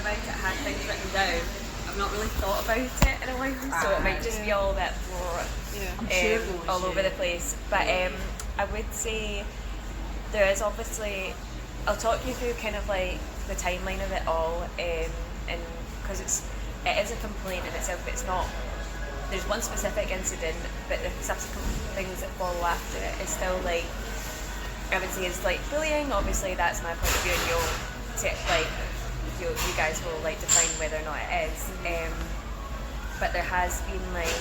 about it, I had things written down. I've not really thought about it in a while, so it might just be all a bit all over the place. But I would say there is obviously, I'll talk you through kind of like the timeline of it all, and because it is a complaint in itself, but it's not. There's one specific incident, but the subsequent things that follow after it is still like, I would say it's like bullying. Obviously, that's my point of view, and you guys will like define whether or not it is. But there has been like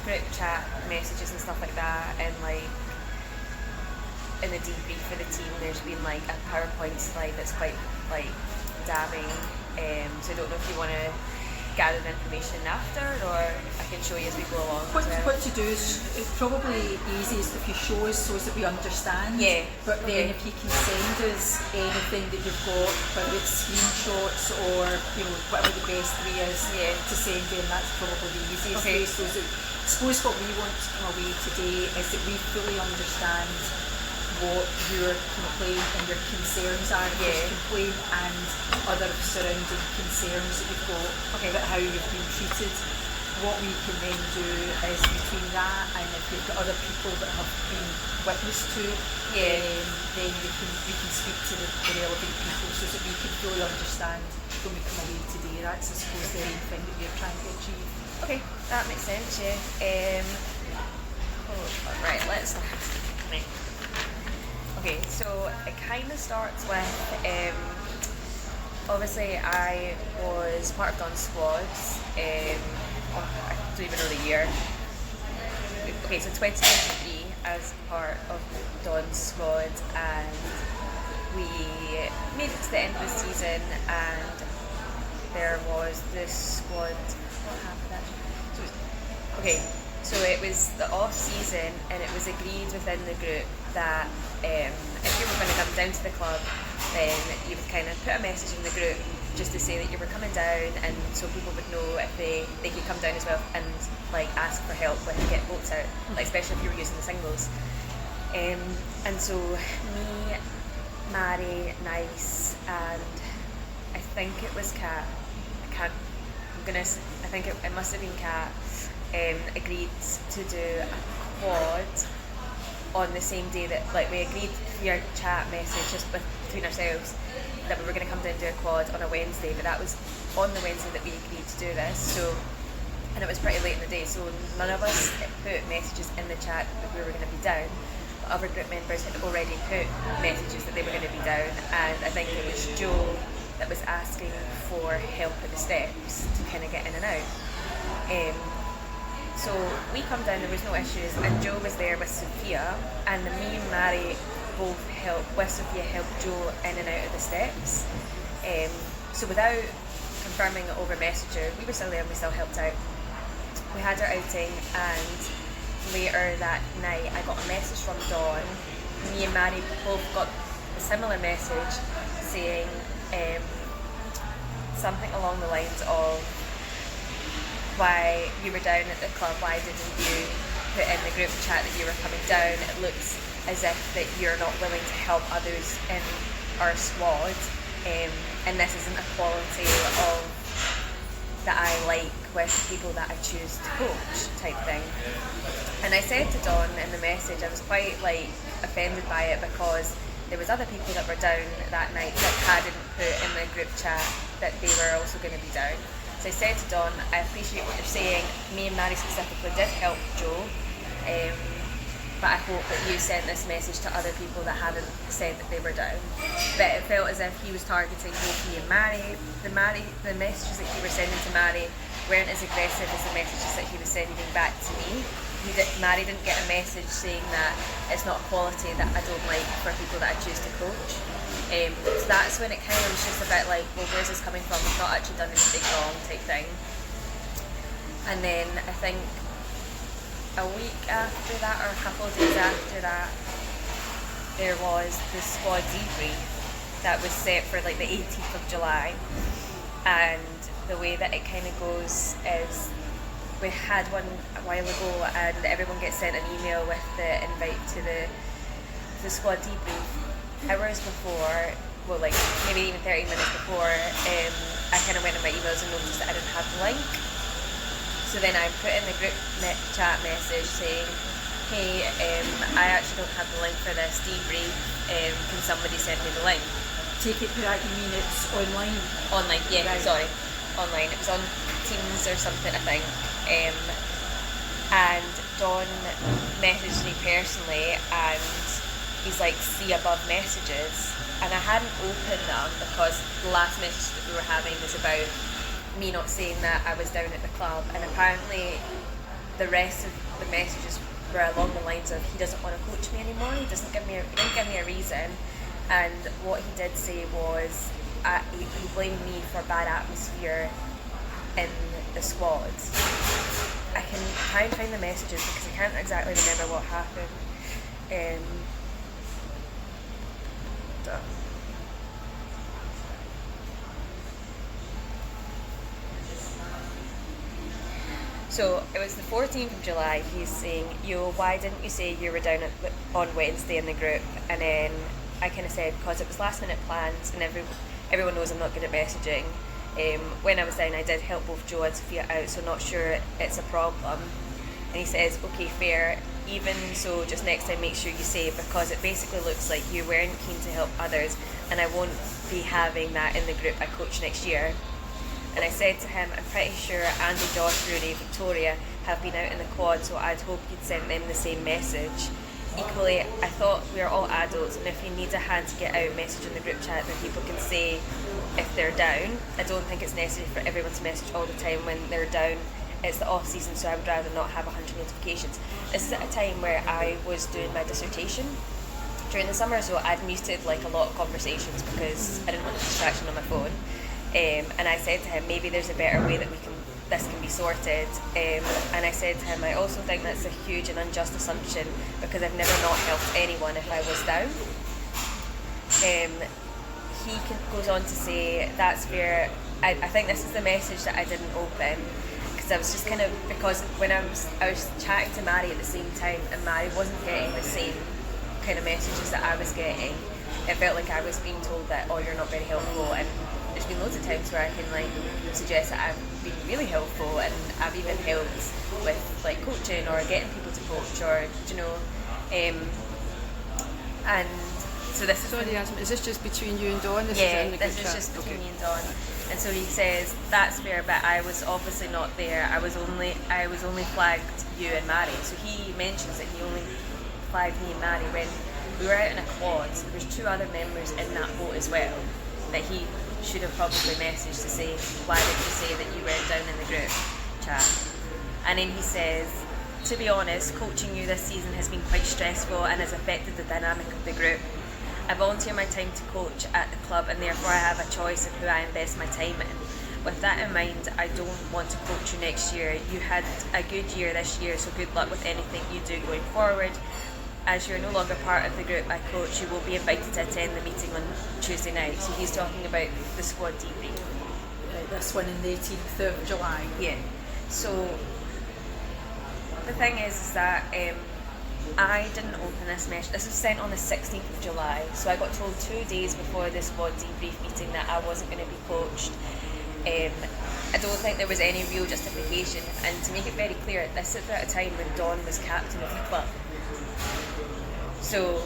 group chat messages and stuff like that, and like in the debrief for the team, there's been like a PowerPoint slide that's quite like damning. So I don't know if you want to gather the information after, or I can show you as we go along. What to do is, it's probably easiest if you show us so that we understand. Yeah. But then if you can send us anything that you've got, whether it's screenshots or whatever the best way is to send in, that's probably the easiest way. So that, I suppose what we want to come away today is that we fully understand what your complaint and your concerns are, your complaint and other surrounding concerns that you've got about how you've been treated. What we can then do is between that, and if you've got other people that have been witness to, then you can speak to the relevant people so that we can fully understand when we come away today. That's, I suppose, the main thing that we're trying to achieve. Okay, that makes sense, right, let's start. Okay, so it kind of starts with, obviously I was part of Don's squads, I don't even know the year. Okay, so 2023 as part of Don's squad, and we made it to the end of the season, and there was this squad, what happened actually? So it was the off season, and it was agreed within the group that if you were going to come down to the club, then you would kind of put a message in the group just to say that you were coming down, and so people would know if they could come down as well and like ask for help when they get votes out, like especially if you were using the singles. And so me, Mary, Nice, and I think it was Kat. I think it must have been Kat. Agreed to do a quad on the same day that, like, we agreed via chat message just between ourselves that we were going to come down and do a quad on a Wednesday, but that was on the Wednesday that we agreed to do this. So, and it was pretty late in the day, so none of us put messages in the chat that we were going to be down, but other group members had already put messages that they were going to be down, and I think it was Joe that was asking for help at the steps to kind of get in and out. So we come down, there was no issues, and Joe was there with Sophia, and me and Mary both with Sophia helped Joe in and out of the steps. So without confirming it over Messenger, we were still there and we still helped out. We had our outing, and later that night I got a message from Dawn. Me and Mary both got a similar message saying something along the lines of, why you were down at the club, why didn't you put in the group chat that you were coming down? It looks as if that you're not willing to help others in our squad, and this isn't a quality of that I like with people that I choose to coach type thing. And I said to Dawn in the message, I was quite like offended by it, because there was other people that were down that night that hadn't put in the group chat that they were also going to be down. So I said to Dawn, I appreciate what you're saying. Me and Mary specifically did help Joe, but I hope that you sent this message to other people that hadn't said that they were down. But it felt as if he was targeting both me and Mary. The messages that he was sending to Mary weren't as aggressive as the messages that he was sending back to me. Mary didn't get a message saying that it's not a quality that I don't like for people that I choose to coach. So that's when it kind of was just a bit like, well, where's this coming from? We've not actually done anything wrong type thing. And then I think a week after that, or a couple of days after that, there was the squad debrief that was set for like the 18th of July. And the way that it kind of goes is, we had one a while ago, and everyone gets sent an email with the invite to the squad debrief. Hours before, well, like maybe even 30 minutes before, I kind of went on my emails and noticed that I didn't have the link. So then I put in the group chat message saying, hey, I actually don't have the link for this debrief. Can somebody send me the link? Take it that you mean it's online? Online, yeah, right. Sorry. Online. It was on Teams or something, I think. And Don messaged me personally and he's like, see above messages. And I hadn't opened them because the last message that we were having was about me not saying that I was down at the club, and apparently the rest of the messages were along the lines of he doesn't want to coach me anymore, he didn't give me a reason, and what he did say was he blamed me for bad atmosphere in the squad. I can try and find the messages because I can't exactly remember what happened. So it was the 14th of July. He's saying, yo, why didn't you say you were down on Wednesday in the group? And then I kind of said, because it was last minute plans and everyone knows I'm not good at messaging. When I was down, I did help both Joe and Sophia out, so not sure it's a problem. And he says, okay, fair. Even so, just next time make sure you say, because it basically looks like you weren't keen to help others, and I won't be having that in the group I coach next year. And I said to him, I'm pretty sure Andy, Josh, Rooney, Victoria have been out in the quad, so I'd hope you'd send them the same message. Equally, I thought we are all adults, and if you need a hand to get out, message in the group chat that people can say if they're down. I don't think it's necessary for everyone to message all the time when they're down. It's the off season, so I would rather not have 100 notifications. This is at a time where I was doing my dissertation during the summer, so I'd muted like a lot of conversations because I didn't want the distraction on my phone. And I said to him, maybe there's a better way that this can be sorted. And I said to him, I also think that's a huge and unjust assumption because I've never not helped anyone if I was down. He goes on to say, that's where I think this is the message that I didn't open, because I was just kind of, because when I was chatting to Mary at the same time, and Mary wasn't getting the same kind of messages that I was getting. It felt like I was being told that, oh, you're not very helpful, and there's been loads of times where I can like suggest that I've been really helpful, and I've even helped with like coaching or getting people to coach, or and so this is. Sorry, Yasmine, is this just between you and Dawn? This is just between me and Dawn. And so he says that's fair, but I was obviously not there. I was only flagged you and Mary. So he mentions that he only flagged me and Mary when we were out in a quad. There was 2 other members in that boat as well that he should have probably messaged to say, why did you say that you weren't down in the group chat? And then he says, to be honest, coaching you this season has been quite stressful and has affected the dynamic of the group. I volunteer my time to coach at the club, and therefore I have a choice of who I invest my time in. With that in mind, I don't want to coach you next year. You had a good year this year, so good luck with anything you do going forward. As you're no longer part of the group I coach, you will be invited to attend the meeting on Tuesday night. So he's talking about the squad debrief. Right, this one on the 18th of July. Yeah. So the thing is that I didn't open this message. This was sent on the 16th of July. So I got told 2 days before the squad debrief meeting that I wasn't going to be coached. I don't think there was any real justification. And to make it very clear, this is at a time when Don was captain of the club. So,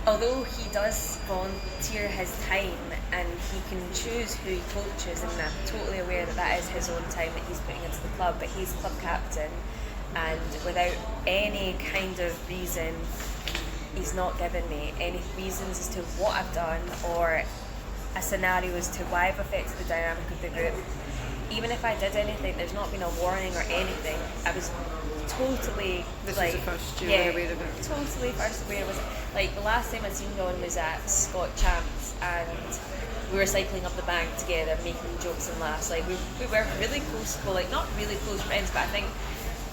although he does volunteer his time and he can choose who he coaches, and I'm totally aware that that is his own time that he's putting into the club, but he's club captain, and without any kind of reason, he's not given me any reasons as to what I've done or a scenario as to why I've affected the dynamic of the group. Even if I did anything, there's not been a warning or anything. I was totally This like, was the first you were aware of it. totally first aware of it. Like the last time I seen Dawn was at Scott Champs, and we were cycling up the bank together, making jokes and laughs. Like we were really close, well, like not really close friends, but I think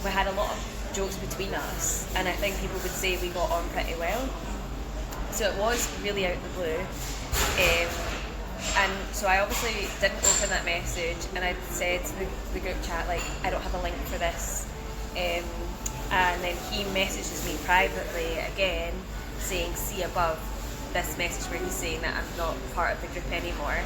we had a lot of jokes between us, and I think people would say we got on pretty well. So it was really out of the blue. And so I obviously didn't open that message, and I said to the group chat, like, I don't have a link for this. And then he messages me privately again saying, see above, this message where he's saying that I'm not part of the group anymore.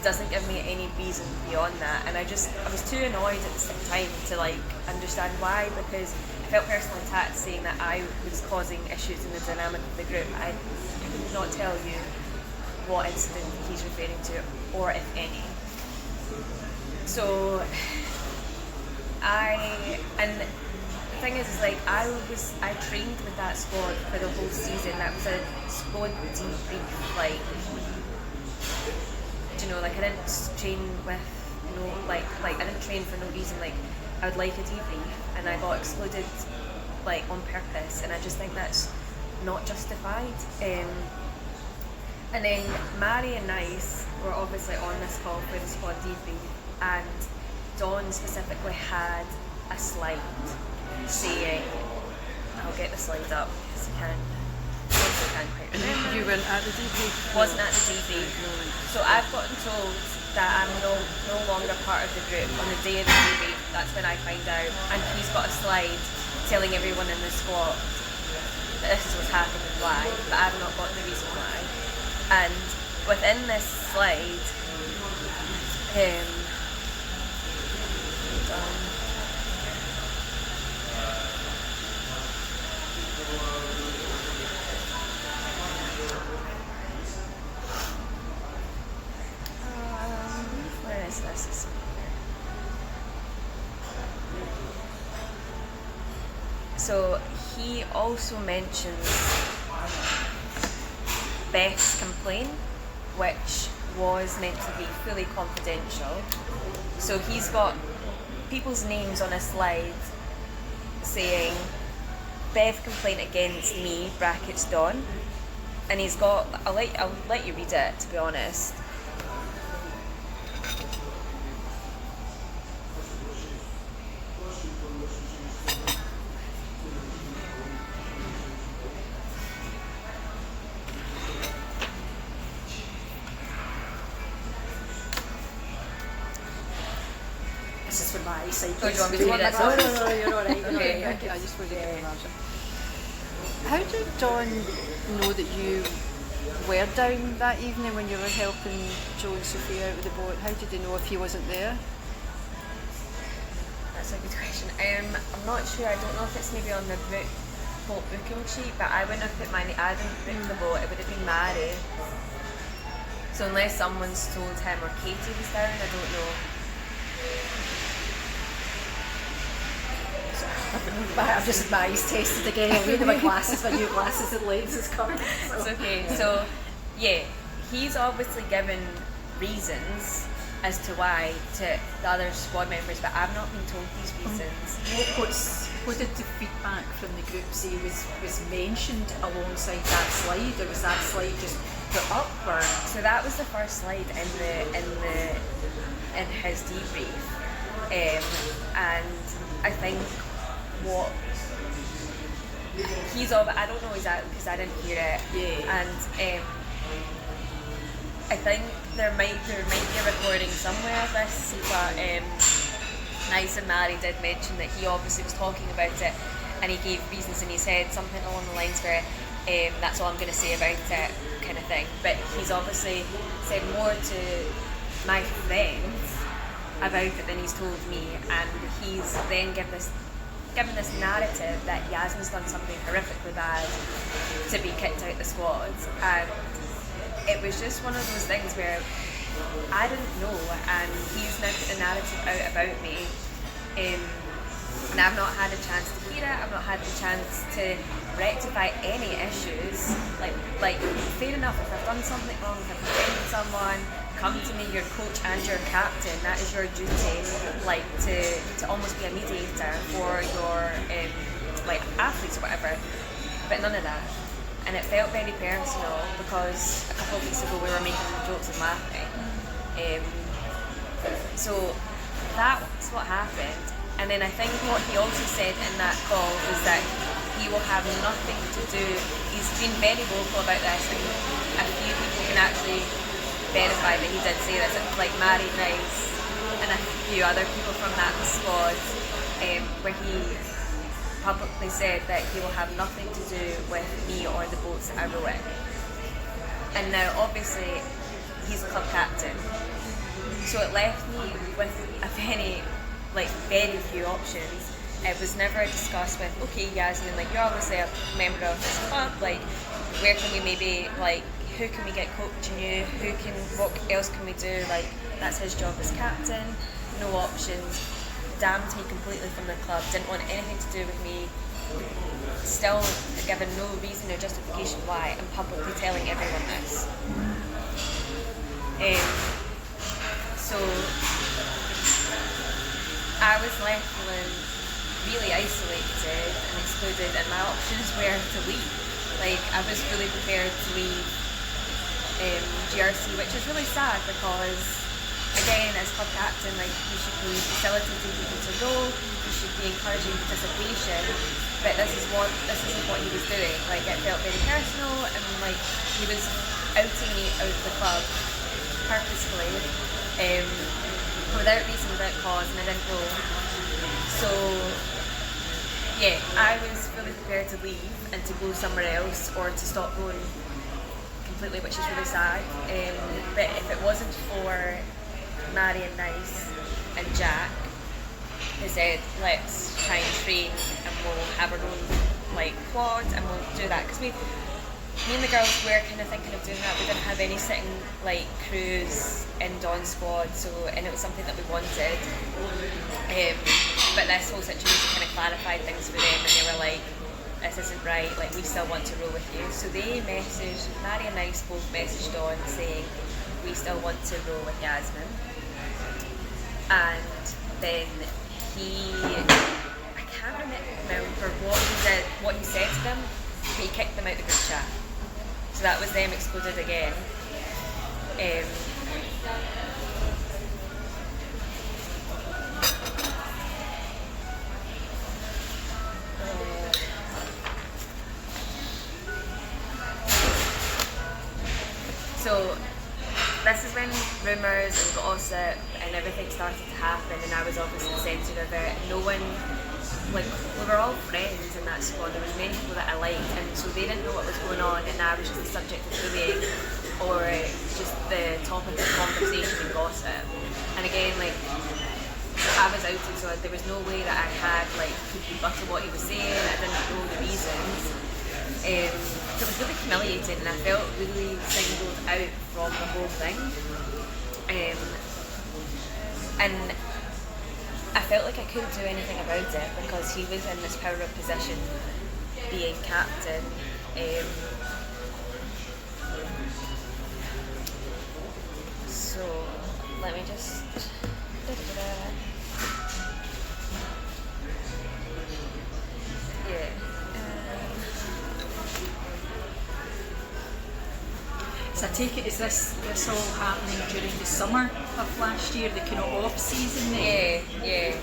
doesn't give me any reason beyond that, and I was too annoyed at the same time to like understand why, because I felt personally attacked saying that I was causing issues in the dynamic of the group. I could not tell you what incident he's referring to, or if any. So and the thing is like I trained with that squad for the whole season. That was a squad debrief, like, you know, like I didn't train with like I didn't train for no reason. Like I would like a debrief, and I got excluded like on purpose, and I just think that's not justified. And then Mary and Nice were obviously on this call for the squad debrief, and Dawn specifically had a slide saying, I'll get the slide up because I can't quite remember. You weren't at the debrief? Wasn't at the debrief. So I've gotten told that I'm no longer part of the group on the day of the debrief. That's when I find out. And he's got a slide telling everyone in the squad that this is what's happened and why, but I've not got the reason why. And within this slide, where is this? So he also mentions Beth's complaint, which was meant to be fully confidential. So he's got people's names on a slide saying Beth complaint against me, brackets Dawn, and he's got, I'll let you read it, to be honest. This is for my eyesight. Oh, do you want me to read it? No, you're alright. Okay. I just wanted to imagine. How did Dawn know that you were down that evening when you were helping Joe and Sophie out of the boat? How did they know if he wasn't there? That's a good question. I'm not sure. I don't know if it's maybe on the boat booking sheet, but I wouldn't have put I didn't book the boat. It would have been Mary. So unless someone's told him or Katie was down, I don't know. I've just had my eyes tested again. I'm wearing my glasses, my new glasses and lenses coming. So. It's okay. So, yeah, he's obviously given reasons as to why to the other squad members, but I've not been told these reasons. What did the feedback from the group say was mentioned alongside that slide, or was that slide just put up? Or? So that was the first slide in his debrief, and I think what he's of, I don't know exactly because I didn't hear it. Yeah. And I think there might be a recording somewhere of this, but Nice and Mary did mention that he obviously was talking about it, and he gave reasons, and he said something along the lines where that's all I'm going to say about it, kind of thing. But he's obviously said more to my friends about it than he's told me, and he's then given this narrative that Yasmine's done something horrifically bad to be kicked out the squad, and it was just one of those things where I didn't know, and he's now put the narrative out about me, and I've not had a chance to hear it. I've not had the chance to rectify any issues. Like fair enough, if I've done something wrong, if I've offended someone, come to me, your coach and your captain. That is your duty, like to almost be a mediator for your like athletes or whatever. But none of that, and it felt very personal because a couple of weeks ago we were making jokes and laughing. So that's what happened. And then I think what he also said in that call was that he will have nothing to do. He's been very vocal about this, and a few people can actually verify that he did say this. It's like Mary Nice and a few other people from that squad, where he publicly said that he will have nothing to do with me or the boats that I row in. And now obviously he's a club captain, So it left me with very few options. It was never discussed with, okay, Yasmine, like you're obviously a member of this club, like where can we maybe, like who can we get coaching you, what else can we do, like that's his job as captain, no options, damned me completely from the club, didn't want anything to do with me, still given no reason or justification why, and publicly telling everyone this. So I was left feeling really isolated and excluded, and my options were to leave. Like I was really prepared to leave GRC, which is really sad because, again, as club captain, like you should be facilitating people to go, you should be encouraging participation. But this isn't what he was doing. Like it felt very personal, and like he was outing me out of the club purposefully, without reason, without cause, and I didn't know. So yeah, I was fully prepared to leave and to go somewhere else or to stop going completely, which is really sad. But if it wasn't for Marion Nice and Jack, who said let's try and train and we'll have our own like quad and we'll do that, because me and the girls were kind of thinking of doing that. We didn't have any sitting like crews in Dawn squad, and it was something that we wanted. But this whole situation kind of clarified things for them, and they were like, this isn't right, like we still want to roll with you. So they messaged, Mary and I both messaged Dawn saying we still want to roll with Yasmine. And then I can't remember what he said to them, but he kicked them out of the group chat. So that was them excluded again. So this is when rumours and gossip and everything started to happen, and I was obviously the centre of it. No one, like, we were all friends in that squad. There was many people that I liked, and so they didn't know what was going on, and I was just the subject of bullying or just the topic of conversation and gossip. And again, like, I was outed, so there was no way that I had like could rebuttal what he was saying. I didn't know the reasons. So it was really humiliating, and I felt really singled out from the whole thing. And I felt like I couldn't do anything about it because he was in this power of position, being captain. So let me just. Yeah. So I take it, is this all happening during the summer of last year, the kind of off season then? Yeah.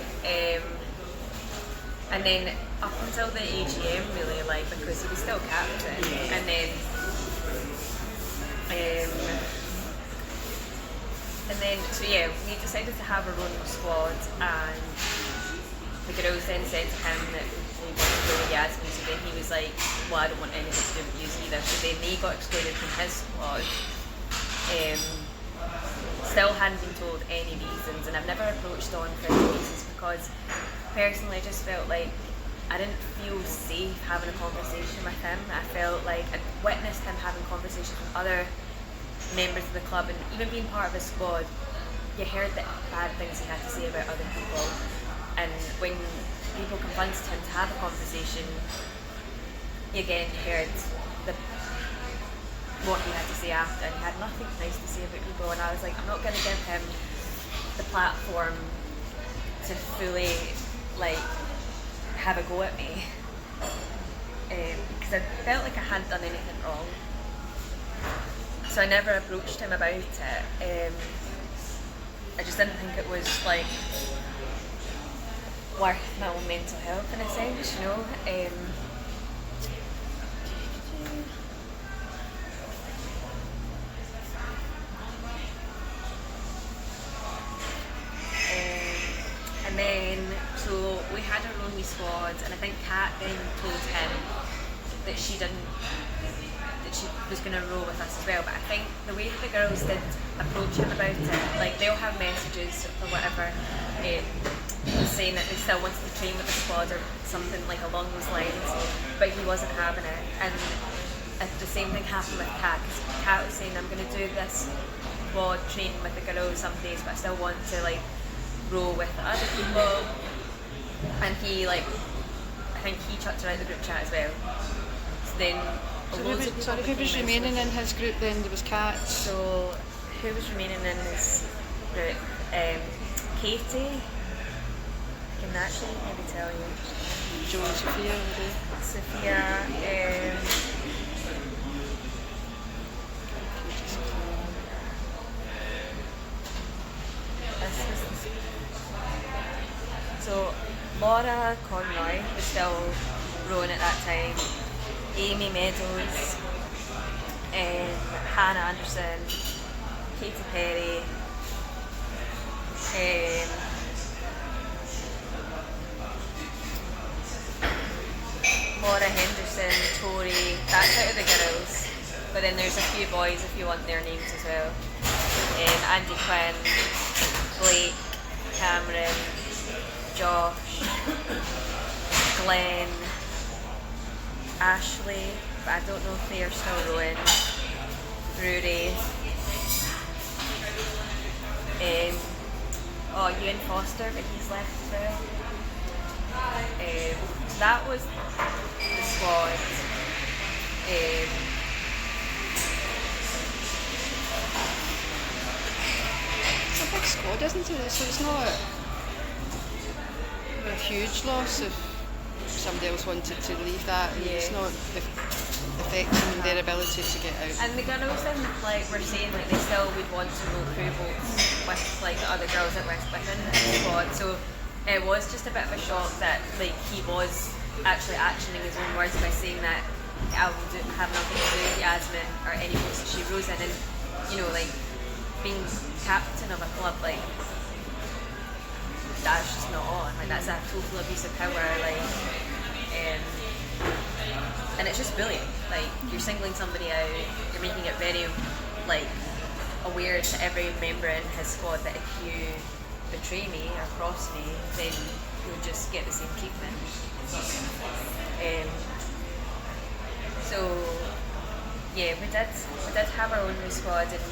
And then up until the AGM really, like, because he was still captain, and then so yeah, we decided to have our own squad, and the girls then said to him that we wanted to go with Yasmine, so then he was like, well, I don't want anything to do with you either. So then they got excluded from his squad. Still hadn't been told any reasons, and I've never approached on for any reasons because personally I just felt like I didn't feel safe having a conversation with him. I felt like I witnessed him having conversations with other members of the club, and even being part of his squad, you heard the bad things he had to say about other people. And when people confronted him to have a conversation, you again heard what he had to say after, and he had nothing nice to say about people. And I was like, I'm not going to give him the platform to fully like have a go at me, because I felt like I hadn't done anything wrong. So I never approached him about it. I just didn't think it was like worth my own mental health in a sense, you know. And then, so we had our own wee squad, and I think Kat then told him that she she was going to row with us as well. But I think the way that the girls did approach him about it, like they'll have messages or whatever, saying that they still wanted to train with the squad or something like along those lines, but he wasn't having it. And the same thing happened with Kat, because Kat was saying, I'm going to do this squad training with the girls some days, but I still want to like row with the other people. And he like, I think he chucked her out the group chat as well. So then Who was remaining in his group then? There was Kat. So who was remaining in his group? Katie. I can actually maybe tell you. Joe and Sophia, maybe. Sophia. So Laura Conroy was still rowing at that time. Amy Meadows, Hannah Anderson, Katie Perry, Laura Henderson, Tori, that's out of the girls. But then there's a few boys if you want their names as well. Andy Quinn, Blake, Cameron, Josh, Glenn, Ashley, but I don't know if they are still rowing, Rory, Ewan Foster, but he's left as well. So that was the squad. It's a big squad, isn't it? So it's not a huge loss if somebody else wanted to leave that. It's not affecting their ability to get out. And the girls then like were saying like they still would want to row crew boats with like the other girls that were within the squad. So it was just a bit of a shock that like he was actually actioning his own words by saying that I will have nothing to do with Yasmine or any boats that she rows in, and you know, like being captain of a club, like that's just not on. Like that's a total abuse of power. Like, and it's just bullying. Like you're singling somebody out. You're making it very like aware to every member in his squad that if you betray me or cross me, then you'll just get the same treatment. So yeah, we did have our own squad, and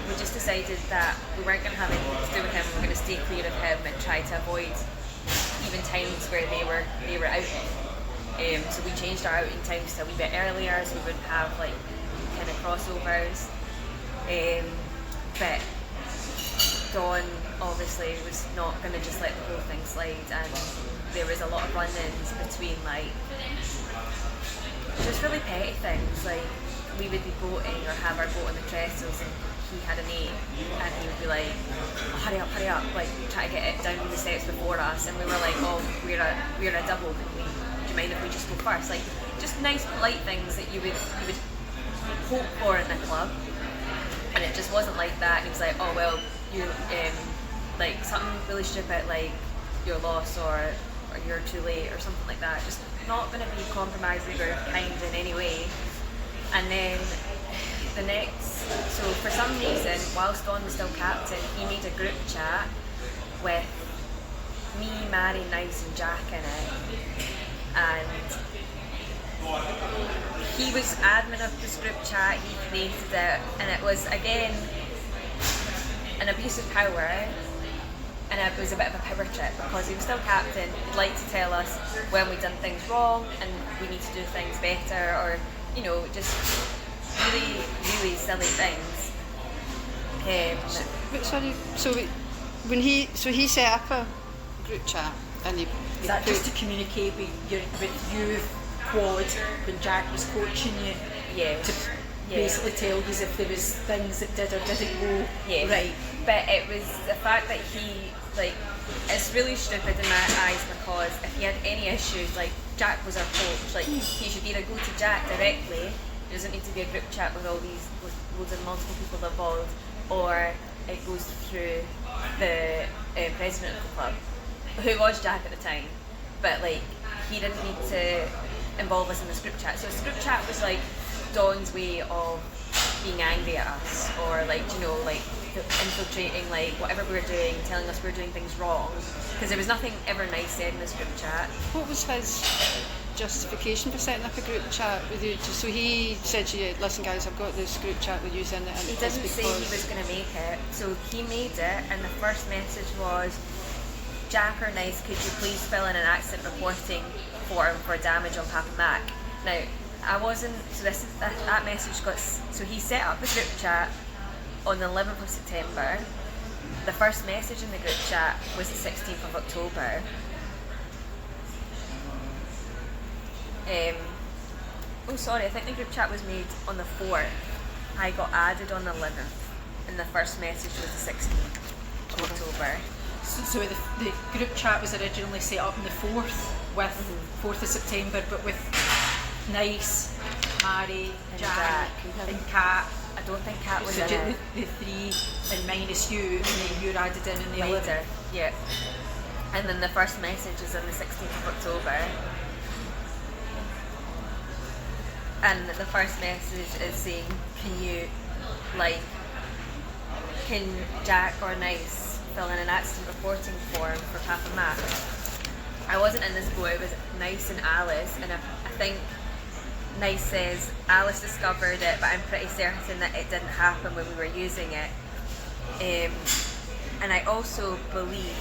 we just decided that we weren't going to have anything to do with him. We were going to stay clear of him and try to avoid even times where they were outing. So we changed our outing times to a wee bit earlier, so we wouldn't have like kind of crossovers. But Dawn obviously was not going to just let the whole thing slide, and there was a lot of run-ins between like just really petty things, like we would be boating or have our boat on the trestles and he had a mate and he would be like, oh, hurry up, like try to get it down the steps before us, and we were like, oh, we're a double, do you mind if we just go first? Like just nice polite things that you would hope for in a club, and it just wasn't like that. And he was like, oh well, you like something really stupid like your loss or you're too late or something like that. Just not going to be compromising or kind in any way. And then so for some reason, whilst Dawn was still captain, he made a group chat with me, Mary, Nice and Jack in it, and he was admin of this group chat, he created it, and it was again an abuse of power. And it was a bit of a power trip because he was still captain. He'd like to tell us when we'd done things wrong and we need to do things better, or you know, just really, really silly things. So he set up a group chat and he Is that just to communicate with you quad when Jack was coaching you? Yeah. To basically tell you if there was things that did or didn't go right. But it was the fact that he, like, it's really stupid in my eyes because if he had any issues, like, Jack was our coach, like, he should either go to Jack directly, there doesn't need to be a group chat with loads of multiple people involved, or it goes through the president of the club, who was Jack at the time, but, like, he didn't need to involve us in this group chat. So this group chat was like Dawn's way of being angry at us, or like, you know, like infiltrating like whatever we were doing, telling us we were doing things wrong, because there was nothing ever nice said in this group chat. What was his justification for setting up a group chat with you? So he said to you, listen guys, I've got this group chat with you in it, and He didn't say he was going to make it, so he made it, and the first message was, Jack or Nice, could you please fill in an accident reporting form for damage on Papa Mac? Now, I wasn't, so that message got, so he set up the group chat on the 11th of September. The first message in the group chat was the 16th of October. Oh sorry, I think the group chat was made on the 4th. I got added on the 11th, and the first message was the 16th of October. So the group chat was originally set up on the 4th, with 4th of September, but with Nice, Mary, And Jack, Jack. and Kat. I don't think Kat was So in just it. the three and minus you, and then you're added in the 11th. Later, yeah. And then the first message is on the 16th of October. And the first message is saying, can Jack or Nice fill in an accident reporting form for Papa Mac? I wasn't in this boat, it was Nice and Alice, and I think Nice says Alice discovered it, but I'm pretty certain that it didn't happen when we were using it. And I also believe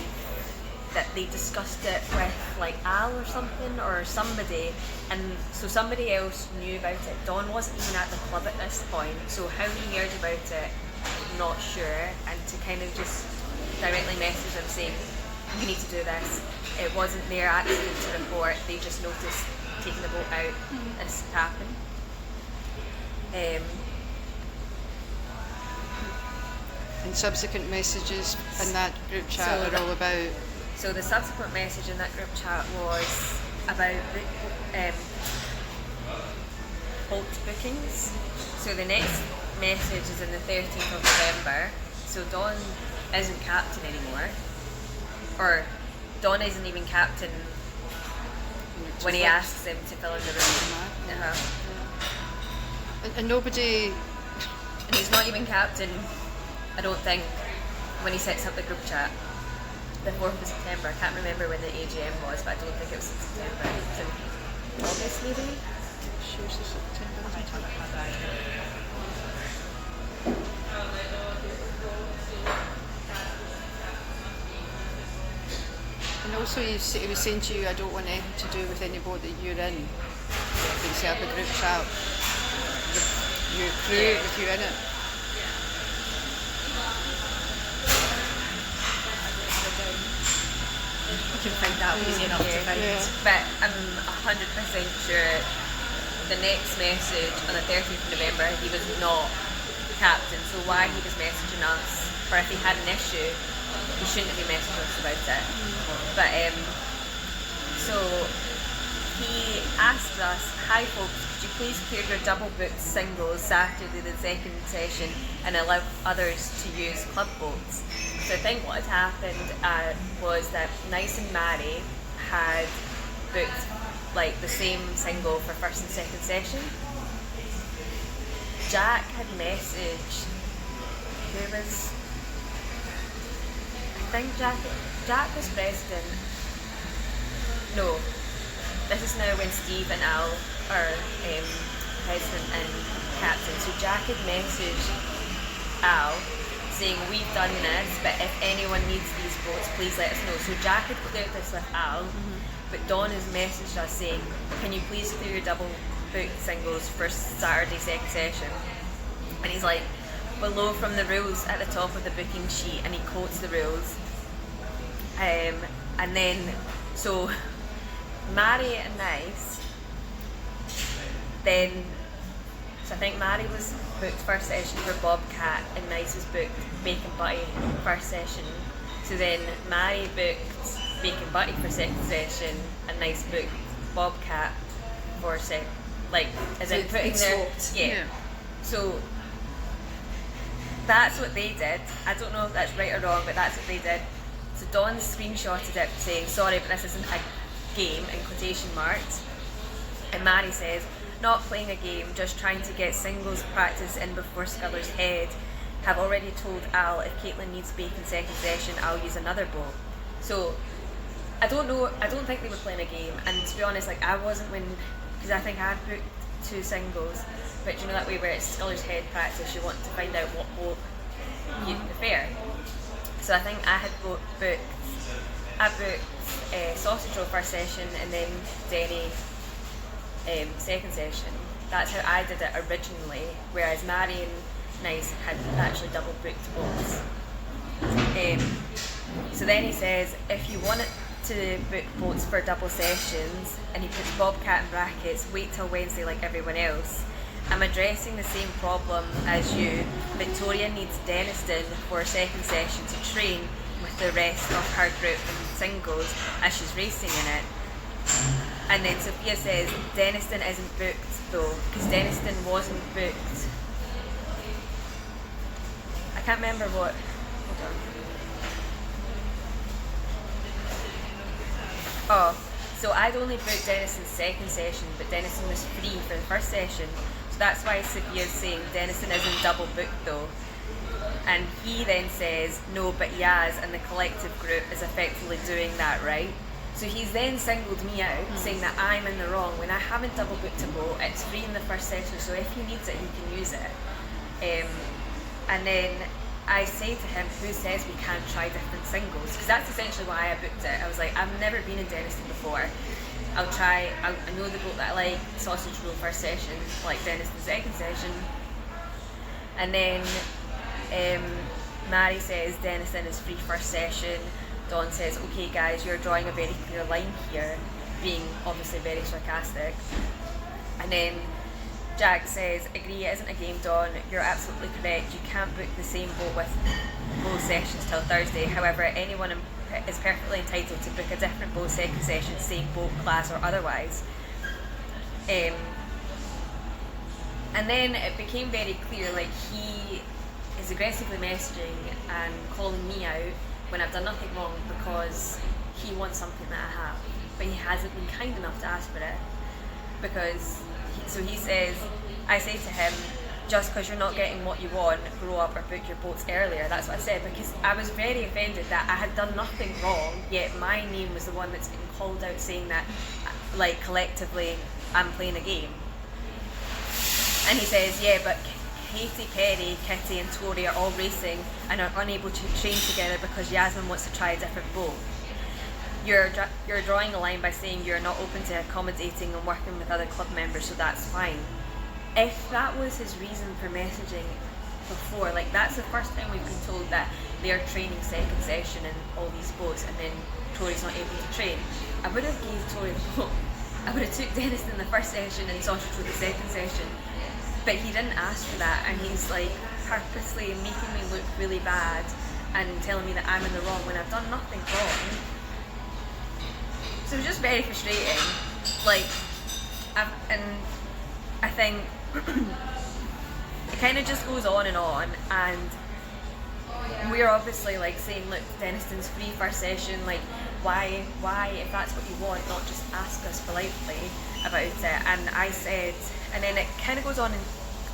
that they discussed it with like Al or something, or somebody, and so somebody else knew about it. Dawn wasn't even at the club at this point, so how he heard about it, not sure. And to kind of just directly message them saying, we need to do this. It wasn't their accident to report, they just noticed taking the boat out and this happened. And subsequent messages in that group chat So are all about. So the subsequent message in that group chat was about boat bookings. So the next message is in the 13th of November. So Dawn isn't captain anymore. Or Dawn isn't even captain when he asks him to fill in the room. And nobody. And he's not even captain, I don't think, when he sets up the group chat. The 4th of September. I can't remember when the AGM was, but I don't think it was in September. It was in August, maybe? Shows the September. And also, he was saying to you, I don't want anything to do with any boat that you're in. You can set up a group chat with your crew, with you in it. You can find that easy enough to find. Yeah. But I'm 100% sure the next message on the 13th of November, he was not captain. So why he was messaging us, or if he had an issue, he shouldn't have been messaging us about it. But so he asked us, hi folks, could you please clear your double booked singles Saturday the second session and allow others to use club boats? So I think what had happened was that Nice and Mary had booked like the same single for first and second session. Jack had messaged, who was, I think Jack was president. No, this is now when Steve and Al are president and captain. So Jack had messaged Al saying, we've done this, but if anyone needs these boats, please let us know. So Jack had cleared this with Al, but Dawn has messaged us saying, can you please clear your double booked singles for Saturday second session? And he's like, below from the rules at the top of the booking sheet, and he quotes the rules. And then, so Mary and Nice, then, so I think Mary was booked first session for Bobcat and Nice was booked Bacon Butty first session. So then Mary booked Bacon Butty for second session and Nice booked Bobcat for like, as in putting their, yeah. So that's what they did. I don't know if that's right or wrong, but that's what they did. So Dawn screenshotted it saying, sorry, but this isn't a game, in quotation marks. And Mary says, not playing a game, just trying to get singles practice in before Sculler's Head. Have already told Al if Caitlin needs bacon second session, I'll use another bowl. So I don't think they were playing a game, and to be honest, like I wasn't because I think I had booked 2 singles, but you know that way where it's Sculler's Head practice, you want to find out what boat you prefer. So I think I had booked sausage roll first session and then Denny second session. That's how I did it originally, whereas Marion Nice had actually double booked boats. So then he says, if you wanted to book boats for double sessions, and he puts Bobcat in brackets, wait till Wednesday like everyone else. I'm addressing the same problem as you. Victoria needs Denniston for a second session to train with the rest of her group in singles as she's racing in it. And then Sophia says, Denniston isn't booked though, because Denniston wasn't booked. I can't remember what. Hold on. Oh, so I'd only booked Denniston's second session, but Denniston was free for the first session. So that's why Sophia's saying Denniston isn't double booked though. And he then says, no, but Yaz and the collective group is effectively doing that, right? So he's then singled me out, saying that I'm in the wrong when I haven't double booked a boat. It's free in the first session, so if he needs it, he can use it. And then I say to him, who says we can't try different singles? Because that's essentially why I booked it. I was like, I've never been in Denniston before. I know the boat that I like, sausage roll first session, like Denniston second session. And then Mary says Denniston is free first session. Dawn says, okay guys, you're drawing a very clear line here, being obviously very sarcastic. And then Jack says, agree, it isn't a game, Dawn. You're absolutely correct. You can't book the same boat with both sessions till Thursday. However, anyone is perfectly entitled to book a different boat second session, same boat, class or otherwise. And then it became very clear, like he is aggressively messaging and calling me out when I've done nothing wrong because he wants something that I have, but he hasn't been kind enough to ask for it. So he says, I say to him, just because you're not getting what you want, grow up or book your boats earlier. That's what I said, because I was very offended that I had done nothing wrong, yet my name was the one that's been called out saying that, like, collectively, I'm playing a game. And he says, yeah, but Katie Perry, Kitty and Tori are all racing and are unable to train together because Yasmine wants to try a different boat. You're drawing a line by saying you're not open to accommodating and working with other club members, so that's fine. If that was his reason for messaging before, like that's the first time we've been told that they're training second session in all these boats and then Tori's not able to train, I would have gave Tori the boat. I would have took Dennis in the first session and Sausage for the second session. But he didn't ask for that, and he's like purposely making me look really bad and telling me that I'm in the wrong when I've done nothing wrong. So it was just very frustrating. Like, I think it kind of just goes on, and we're obviously like saying, look, Denniston's free first session. Like, why, if that's what you want, not just ask us politely about it? And I said, and then it kind of goes on and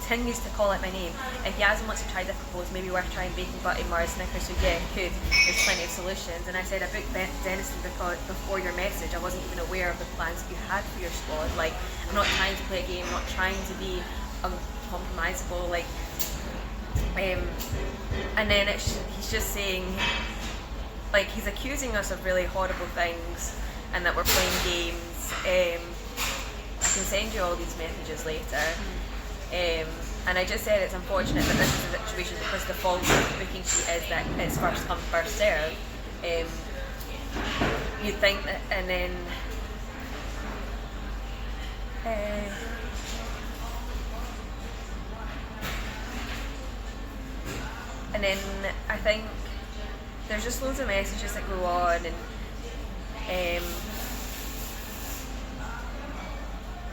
continues to call out my name. If Yasmin wants to try different boats, maybe worth trying bacon, butty, Mars, Snickers. So yeah, could. There's plenty of solutions. And I said I booked Denniston because before your message, I wasn't even aware of the plans that you had for your squad. Like, I'm not trying to play a game, I'm not trying to be uncompromisable. Like, and then he's just saying, like, he's accusing us of really horrible things and that we're playing games. I can send you all these messages later. And I just said it's unfortunate that this is a situation because the fault of the booking sheet is that it's first come, first serve. You'd think that, and then I think there's just loads of messages that go on, and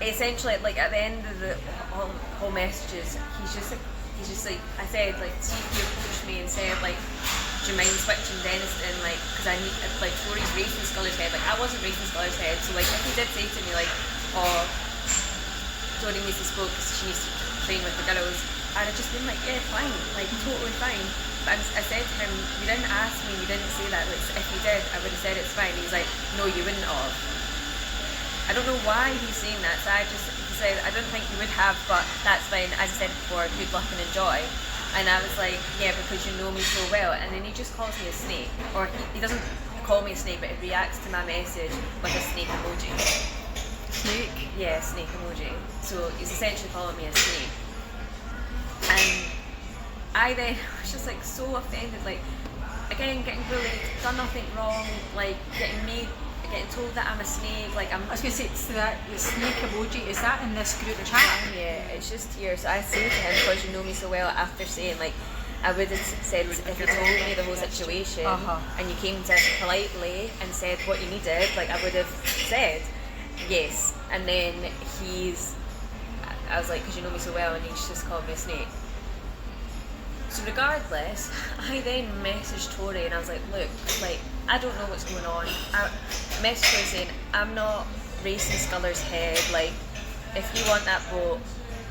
essentially, like at the end of the whole messages, he's just like, I said, like, see if you approached me and said, like, do you mind switching Denniston, like, because I need, like, Tori's racing Sculler's Head. Like, I wasn't racing Sculler's Head, so like if he did say to me like, oh, Tori needs to spoke because she needs to train with the girls. And I'd just been like, yeah, fine, like totally fine. But I said to him, you didn't ask me, you didn't say that. Like, if you did, I would have said it's fine. He's like, no, you wouldn't have. I don't know why he's saying that, so he said, I don't think you would have, but that's fine. As I said before, good luck and enjoy. And I was like, yeah, because you know me so well. And then he just calls me a snake. Or he doesn't call me a snake, but he reacts to my message with a snake emoji. Snake? Yeah, snake emoji. So he's essentially calling me a snake. And I then was just like so offended, like, again, getting bullied, done nothing wrong, like getting told that I'm a snake, like I'm... I was going to say, so that the snake emoji, is that in this group chat? Yeah, it's just here. So I say to him, because you know me so well, after saying, like, I would have said, if you told me the whole situation and you came to us politely and said what you needed, like, I would have said yes. And then I was like, because you know me so well, and he's just called me a snake. So regardless, I then messaged Tori and I was like, look, like, I don't know what's going on. I messaged her saying, I'm not racing Sculler's head, like, if you want that boat,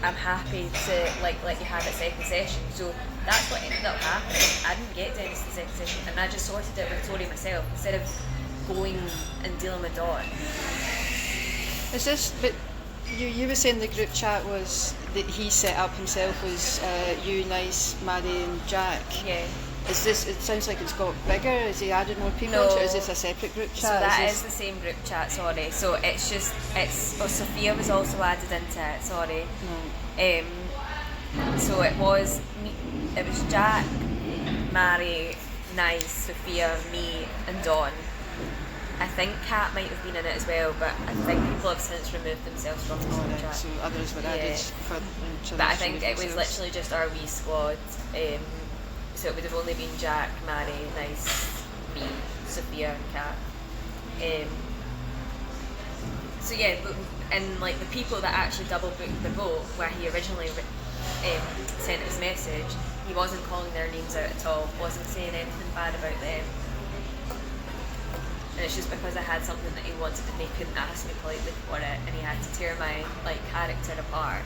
I'm happy to, like, let you have it second session. So that's what ended up happening. I didn't get to the second session, and I just sorted it with Tori myself, instead of going and dealing with Dawn. Is this, but you were saying the group chat was that he set up himself was you, Nice, Maddie and Jack. Yeah. Is this, it sounds like it's got bigger, is he added more people No. to it, or is this a separate group chat? So that is the same group chat, sorry. So it's Sophia was also added into it, sorry. So it was Jack, Mary, Nice, Sophia, me and Dawn. I think Kat might have been in it as well, but I think people have since removed themselves from the group chat. So others were added for But I think it was literally just our wee squad. So it would have only been Jack, Mary, Nice, me, Sophia and Kat. So yeah, and like the people that actually double booked the boat where he originally sent his message, he wasn't calling their names out at all, wasn't saying anything bad about them. And it's just because I had something that he wanted and he couldn't ask me politely for it, and he had to tear my like character apart.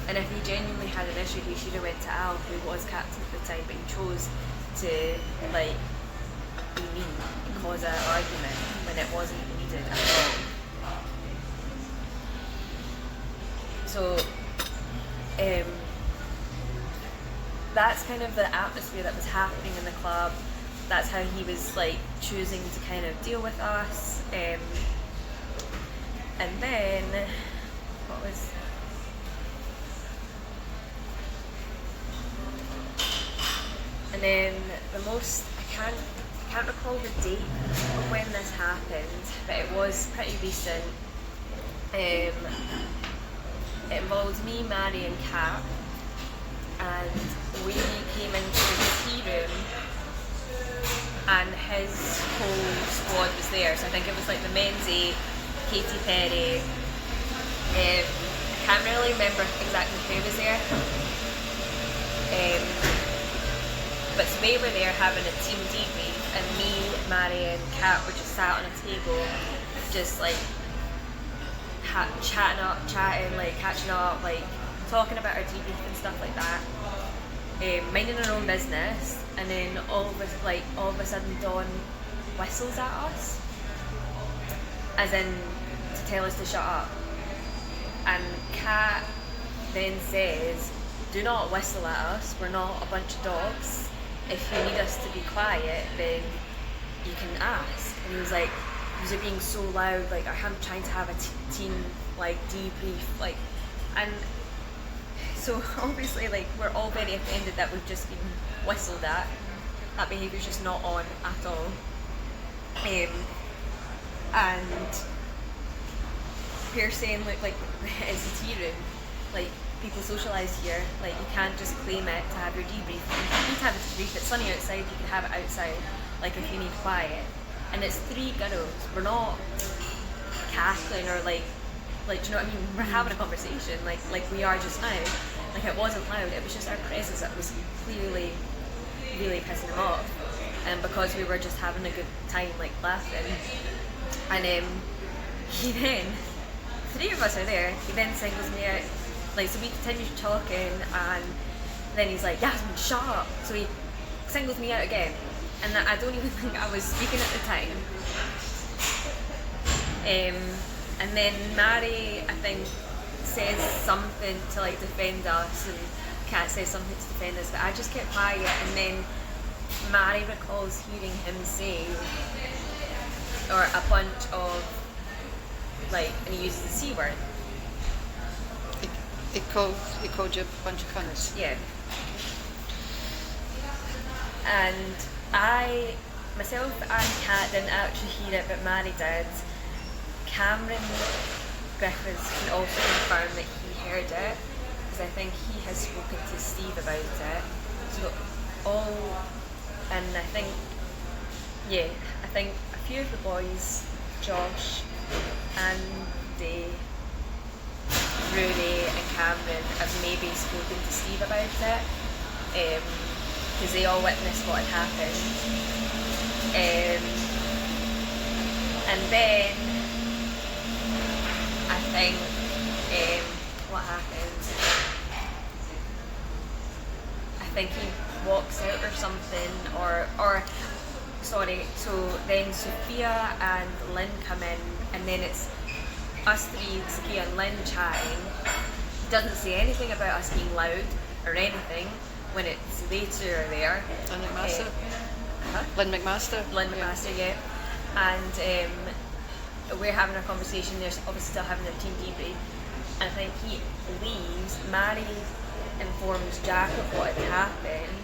And if he genuinely had an issue, he should have went to Al, who was captain at the time, but he chose to like be mean and cause an argument when it wasn't needed at all. So that's kind of the atmosphere that was happening in the club. That's how he was like choosing to kind of deal with us. And then what was? And then the most I can't recall the date of when this happened, but it was pretty recent. It involved me, Mary and Kat, and we came into the tea room and his whole squad was there. So I think it was like the men's 8, Katy Perry, I can't really remember exactly who was there. But so they were there having a team debrief, and me, Mary and Kat were just sat on a table, just like chatting, like catching up, like talking about our debrief and stuff like that, minding our own business. And then all of a sudden Dawn whistles at us, as in to tell us to shut up. And Kat then says, "Do not whistle at us. We're not a bunch of dogs. If you need us to be quiet, then you can ask." And he was like, "You're being so loud. Like I'm trying to have a team like debrief, like." And so obviously, like, we're all very offended that we've just been whistled at. That behaviour's just not on at all. And we're saying, like it's a tea room, like people socialise here, like you can't just claim it to have your debrief. You need to have a debrief. It's sunny outside, you can have it outside, like if you need quiet. And it's 3 girls, we're not cackling or like do you know what I mean? We're having a conversation like we are just now. Like it wasn't loud, it was just our presence that was clearly really pissing him off. And because we were just having a good time, like laughing, And he then, 3 of us are there, he then singles me out, like, so we continue talking, and then he's like, Yasmine, shut up. So he singles me out again, and I don't even think I was speaking at the time. And then Mary, I think, says something to like defend us, and Kat says something to defend us, but I just kept quiet. And then Mary recalls hearing him say, or a bunch of, like, and he uses the C word. He called you a bunch of cunts. Yeah. And myself and Kat didn't actually hear it, but Mary did. Cameron Griffiths can also confirm that he heard it, because I think he has spoken to Steve about it. So and I think a few of the boys, Josh, Andy, Rory and Cameron, have maybe spoken to Steve about it, because they all witnessed what had happened. And then I think what happened, I think he walks out or something, or sorry, so then Sophia and Lynn come in, and then it's us three, Sophia and Lynn, chatting. He doesn't say anything about us being loud or anything when it's they two are there. Lynn McMaster. Lynn McMaster. Lynn McMaster, yeah. And we're having a conversation. They're obviously still having their team debrief, and I think he leaves. Mary informs Jack of what had happened.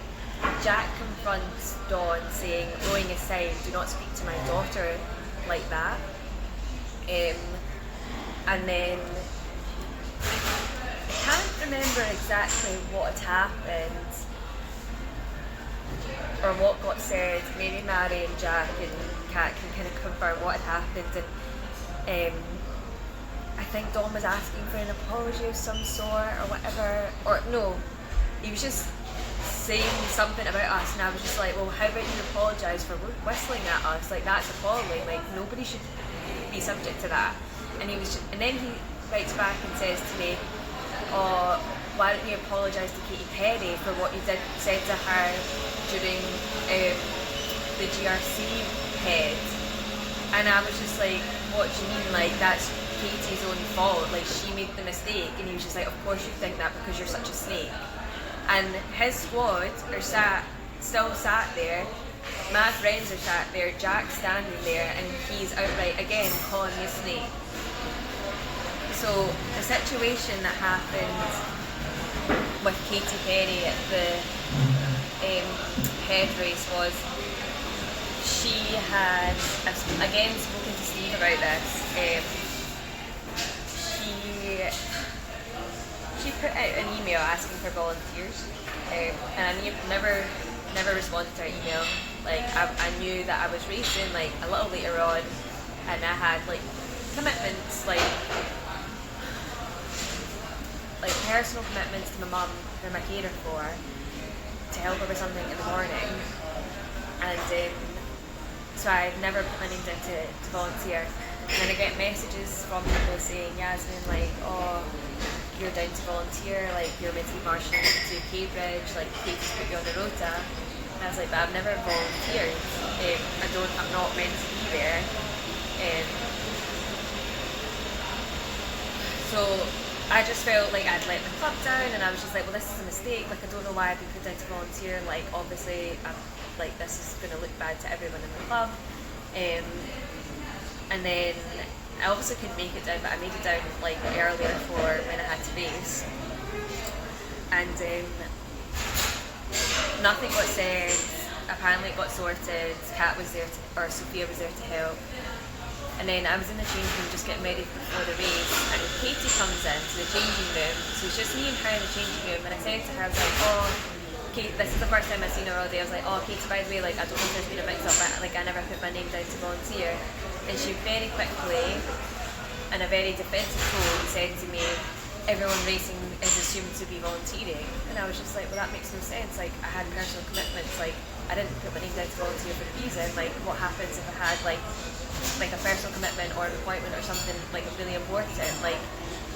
Jack confronts Dawn, saying, "Going aside, do not speak to my daughter like that." And then I can't remember exactly what had happened or what got said. Maybe Mary and Jack and Kat can kind of confirm what had happened. And I think Dawn was asking for an apology of some sort or whatever. Or no, he was just saying something about us, and I was just like, well, how about you apologise for whistling at us? Like, that's appalling. Like, nobody should be subject to that. And then he writes back and says to me, "Oh, why don't you apologise to Katy Perry for what you said to her during the GRC head?" And I was just like, "What do you mean? Like, that's Katie's own fault. Like, she made the mistake." And he was just like, "Of course you think that because you're such a snake." And his squad are still sat there. My friends are sat there. Jack's standing there, and he's outright again calling me a snake. So the situation that happened with Katy Perry at the head race was, she had, again, spoken to Steve about this. She put out an email asking for volunteers, and I never responded to her email. Like, I knew that I was racing like a little later on, and I had like commitments, like personal commitments to my mum, who I'm a carer for, to help her with something in the morning. And so I never put my name down to volunteer. And then I get messages from people saying, "Yasmine, like, oh, you're down to volunteer, like, you're meant to be marshalling to Cambridge, like, Katie's put you on the rota." And I was like, "But I've never volunteered. I'm not meant to be there." So I just felt like I'd let the club down, and I was just like, well, this is a mistake. Like, I don't know why I've been put down to volunteer. Like, obviously, this is going to look bad to everyone in the club. And then I obviously couldn't make it down, but I made it down like earlier for when I had to race. And nothing got said. Apparently it got sorted. Kat was there, or Sophia was there to help. And then I was in the changing room just getting ready before the race, and Katie comes into the changing room. So it's just me and her in the changing room, and I said to her, I was like, "Oh, Kate, this is the first time I've seen her all day." I was like, "Oh, Katie, by the way, like, I don't know if there's been a mix-up, but like, I never put my name down to volunteer." And she very quickly, in a very defensive tone, said to me, everyone racing is assumed to be volunteering, and I was just like, well, that makes no sense. Like, I had personal commitments. Like, I didn't put my name down to volunteer for the reason. Like, what happens if I had like a personal commitment or an appointment or something like really important? Like,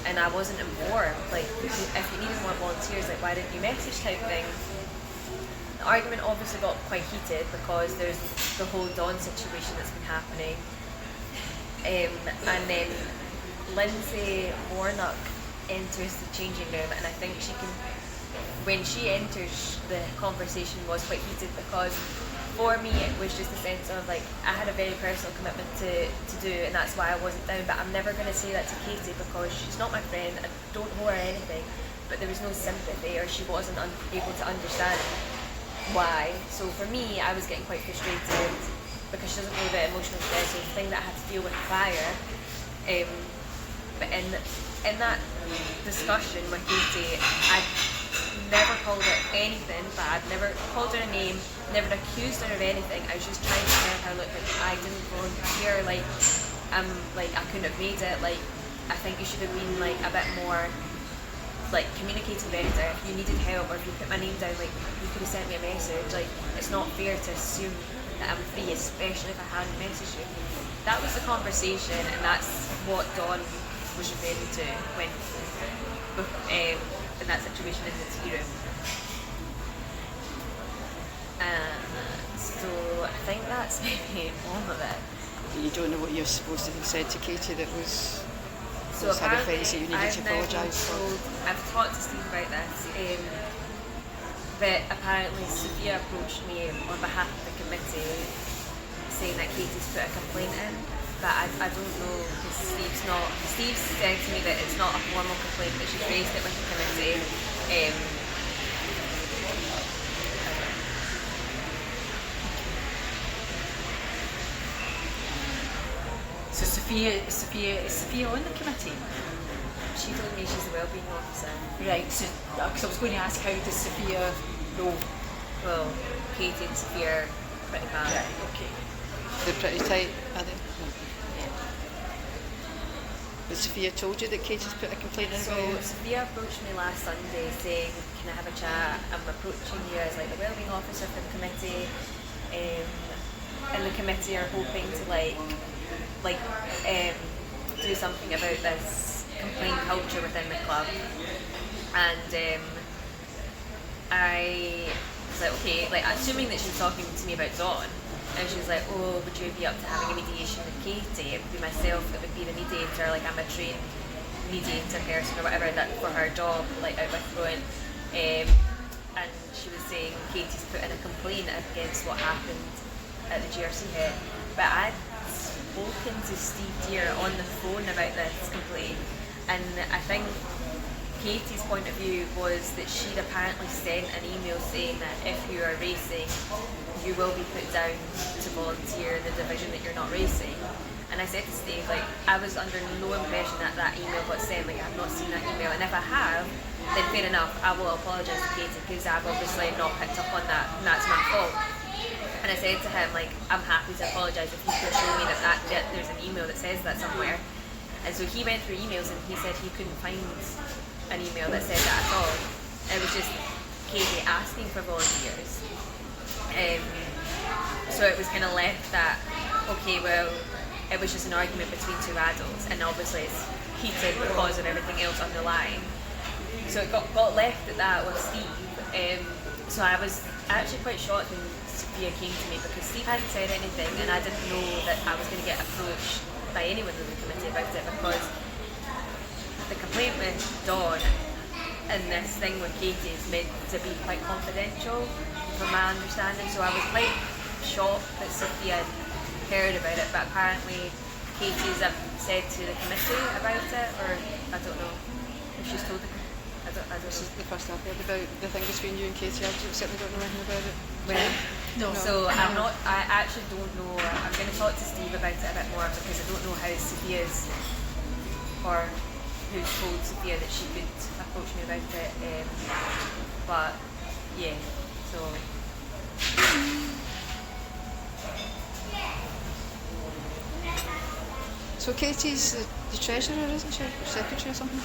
and I wasn't informed. Like, if you needed more volunteers, like, why didn't you message type thing? The argument obviously got quite heated because there's the whole Dawn situation that's been happening, and then Lindsay Warnock enters the changing room, and I think when she enters, the conversation was quite heated because for me it was just a sense of like I had a very personal commitment to do, and that's why I wasn't down. But I'm never going to say that to Katie because she's not my friend. I don't owe her anything, but there was no sympathy, or she wasn't able to understand why. So for me, I was getting quite frustrated because she doesn't know the emotional stress or the thing that I had to deal with prior. But in that discussion with Katie, I never called her anything bad, never called her a name, never accused her of anything. I was just trying to tell her, look, I didn't volunteer, like I couldn't have made it, like I think you should have been like a bit more like communicating better. If you needed help or if you put my name down, like you could have sent me a message. Like, it's not fair to assume that I'm free, especially if I hadn't messaged you. That was the conversation, and that's what Dawn was referring to when in that situation in the tea room. So I think that's maybe all of it. You don't know what you're supposed to have said to Katie that was so had offence that you needed to apologise for. I've talked to Steve about this. That apparently Sophia approached me on behalf of the committee saying that Katie's put a complaint in, but I don't know because Steve's said to me that it's not a formal complaint, that she's raised it with the committee. So is Sophia on the committee? She told me she's the wellbeing officer. Right, so because I was going to ask, how does Sophia know? Well, Katie and Sophia are pretty bad. Right, okay. They're pretty tight, are they? Yeah. Has Sophia told you that Katie's put a complaint in So about you? Sophia approached me last Sunday saying, can I have a chat? I'm approaching you as like the wellbeing officer for the committee, and the committee are hoping to do something about this complaint culture within the club. And I was like, okay, like assuming that she was talking to me about Dawn, and she was like, oh, would you be up to having a mediation with Katie? It would be myself that would be the mediator, like I'm a trained mediator person or whatever that for her job, like out with Rowan. And she was saying Katie's put in a complaint against what happened at the GRC head. But I'd spoken to Steve Deere on the phone about this complaint, and I think Katie's point of view was that she'd apparently sent an email saying that if you are racing, you will be put down to volunteer in the division that you're not racing. And I said to Steve, like, I was under no impression that that email got sent. Like, I've not seen that email, and if I have, then fair enough, I will apologise to Katie because I've obviously not picked up on that, and that's my fault. And I said to him, like, I'm happy to apologise if you can show me that there's an email that says that somewhere. And so he went through emails and he said he couldn't find an email that said that at all. It was just Katie asking for volunteers. So it was kind of left that, okay, well, it was just an argument between two adults, and obviously it's heated because of everything else on the line. So it got left at that with Steve. So I was actually quite shocked when Sophia came to me because Steve hadn't said anything, and I didn't know that I was going to get approached by anyone in the committee about it, because the complaint with Dawn and this thing with Katie is meant to be quite confidential from my understanding. So I was quite shocked that Sophia had heard about it, but apparently Katie's said to the committee about it, or I don't know if she's told the I don't This is know. the first I've heard about the thing between you and Katie. I certainly don't know anything about it. Well, No. so I actually don't know. I'm going to talk to Steve about it a bit more because I don't know how Sophia's, or who's told Sophia that she could approach me about it. But yeah, so. So Katie's the treasurer, isn't she? Or secretary or something?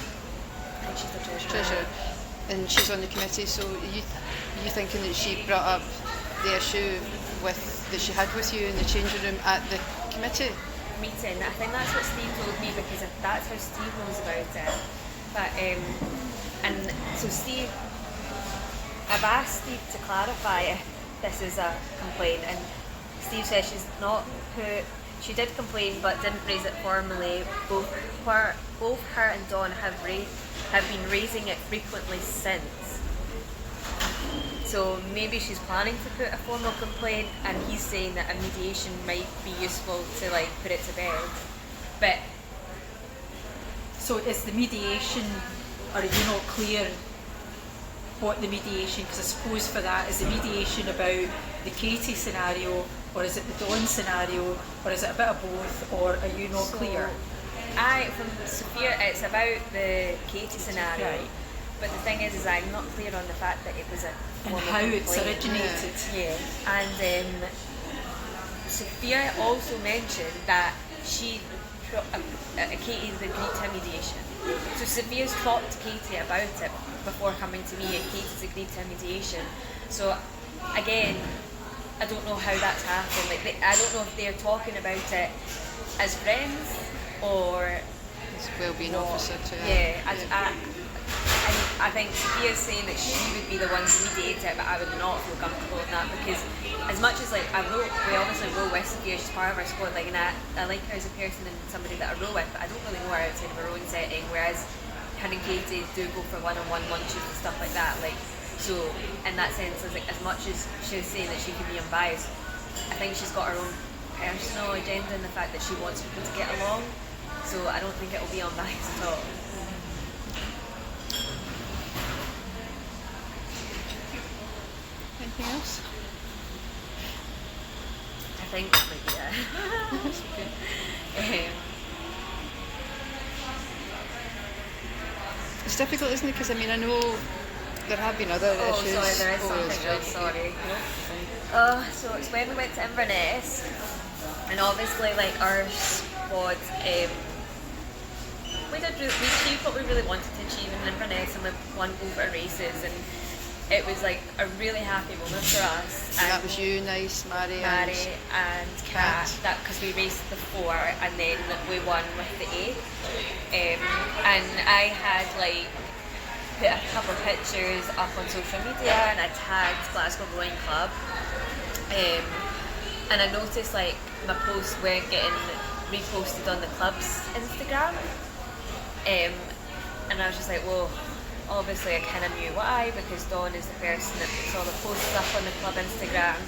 I think she's the treasurer, and she's on the committee. So you thinking that she brought up the issue that she had with you in the changing room at the committee meeting? I think that's what Steve told me, because that's how Steve knows about it. But and so Steve, I've asked Steve to clarify if this is a complaint, and Steve says she's not she did complain but didn't raise it formally. Both her and Dawn have been raising it frequently since. So maybe she's planning to put a formal complaint, and he's saying that a mediation might be useful to like put it to bed. But so is the mediation, or are you not clear what the mediation, because I suppose for that, is the mediation about the Katie scenario, or is it the Dawn scenario, or is it a bit of both, or are you not clear? From Sophia, it's about the Katie scenario. Right. But the thing is I'm not clear on the fact that it was a And formal how complaint. it's originated. Yeah, and Sophia also mentioned that Katie's agreed to mediation. So Sophia's talked to Katie about it before coming to me, and Katie's agreed to mediation. So again, I don't know how that's happened. Like I don't know if they're talking about it as friends or as wellbeing officer too. Yeah, I think Sophia's saying that she would be the one to mediate it, but I would not feel comfortable with that, because as much as like we obviously roll with Sophia, she's part of our squad, like, and I like her as a person and somebody that I roll with, but I don't really know her outside of her own setting, whereas her and Katie do go for one-on-one lunches and stuff like that. Like, so in that sense, like, as much as she's saying that she can be unbiased, I think she's got her own personal agenda in the fact that she wants people to get along. So I don't think it will be unbiased at all. Anything else? I think that might be it. That's okay. It's difficult, isn't it? Because I mean, I know there have been other issues. Sorry, there is something else, sorry. So it's when we went to Inverness, and obviously, like, our squad, we achieved what we really wanted to achieve in Inverness, and we won both our races, and it was like a really happy moment for us. And that was you, Nice, Mary and Kat. That because we raced the 4 and then we won with the 8. And I had like put a couple of pictures up on social media, and I tagged Glasgow Rowing Club. And I noticed like my posts weren't getting reposted on the club's Instagram. And I was just like, well, obviously I kind of knew why, because Dawn is the person that puts all the posts up on the club Instagram,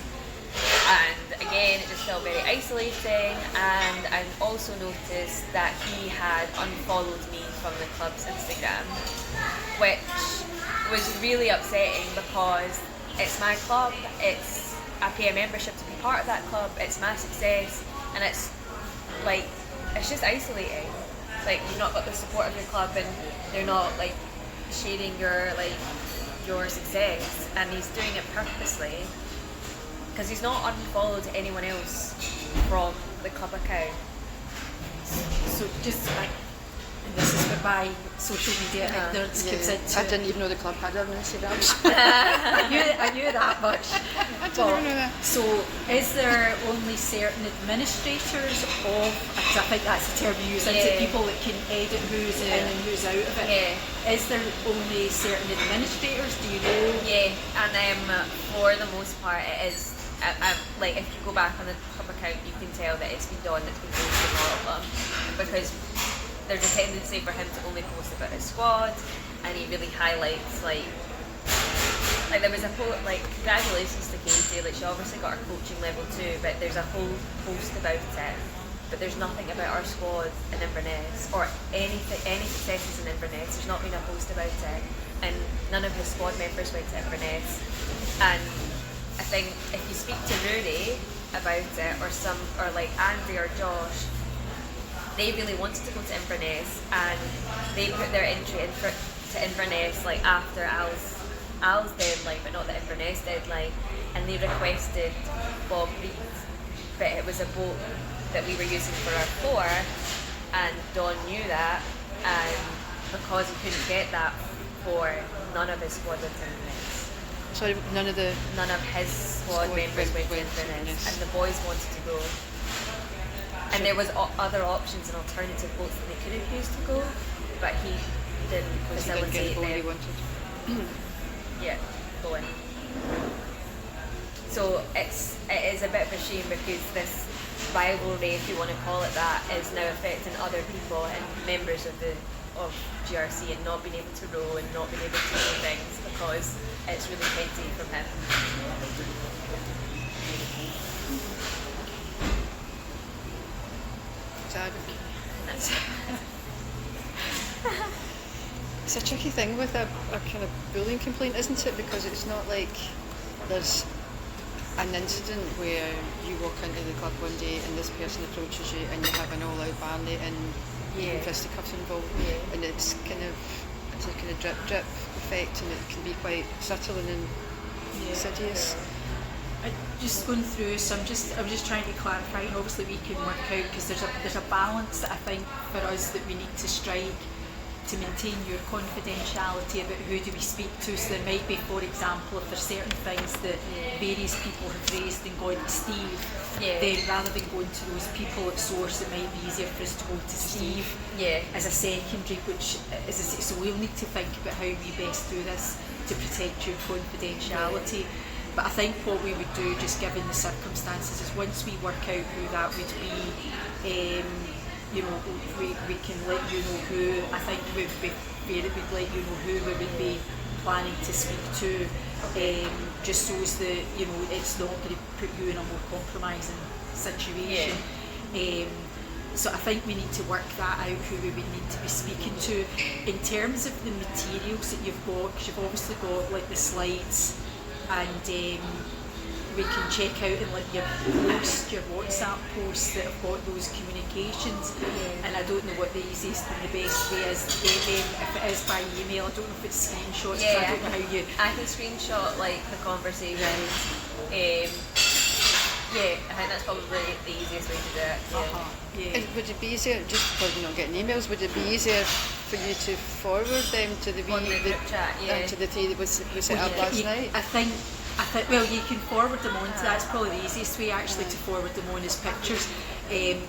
and again it just felt very isolating. And I also noticed that he had unfollowed me from the club's Instagram, which was really upsetting, because it's my club, I pay a membership to be part of that club, it's my success, and it's like, it's just isolating. Like, you've not got the support of your club, and they're not like sharing your success, and he's doing it purposely, because he's not unfollowed anyone else from the club account. So just like, and this is where my social media ignorance comes into. I didn't even know the club had an Instagram. I knew that much. I didn't even know that. So is there only certain administrators of, because I think that's the term you use, Yeah. people that can edit who's in and who's out of it. Yeah. Is there only certain administrators, do you know? Yeah, and for the most part it is, like, if you go back on the club account, you can tell that it's been Dawn that's been posting all of them, because there's a tendency for him to only post about his squad, and he really highlights like there was a like, congratulations to Katie, like, she obviously got her coaching level 2, but there's a whole post about it, but there's nothing about our squad in Inverness or any successes in Inverness. There's not been a post about it, and none of his squad members went to Inverness. And I think if you speak to Rooney about it, or like Andy or Josh, they really wanted to go to Inverness, and they put their entry in to Inverness like after Al's deadline, but not the Inverness deadline, and they requested Bob Reed, but it was a boat that we were using for our 4, and Dawn knew that, and because he couldn't get that for none of his squad went to Inverness. Sorry, none of his squad members went to Inverness, and the boys wanted to go. And there was other options and alternative boats that they could have used to go, but he didn't facilitate them. Yeah, going. So it is a bit of a shame because this rivalry, if you want to call it that, is now affecting other people and members of GRC and not being able to row and not being able to do things because it's really petty from him. It's a tricky thing with a kind of bullying complaint, isn't it? Because it's not like there's an incident where you walk into the club one day and this person approaches you and you have an all-out barney and even fisticuffs involved, and it's a kind of drip effect, and it can be quite subtle and insidious. Just going through, so I'm just trying to clarify, and obviously we can work out, because there's a balance that I think for us that we need to strike to maintain your confidentiality about who do we speak to. So there might be, for example, if there's certain things that various people have raised and gone to Steve, then rather than going to those people at source, it might be easier for us to go to Steve as a secondary, which is so we'll need to think about how we best do this to protect your confidentiality. But I think what we would do, just given the circumstances, is once we work out who that would be, we can let you know who. I think it would be fair that we'd let you know who we would be planning to speak to, just so as that it's not going to put you in a more compromising situation. So I think we need to work that out, who we would need to be speaking to. In terms of the materials that you've got, because you've obviously got like the slides, and we can check out in like your WhatsApp posts that have got those communications. And I don't know what the easiest and the best way is to get them. If it is by email, I don't know if it's screenshots. I don't know how you. I can screenshot like the conversations. I think that's probably the easiest way to do it. Would it be easier, just for not getting emails, would it be easier for you to forward them to the group chat, to the three that was set up last night? I think well, you can forward them on to that's probably the easiest way actually to forward them on as pictures,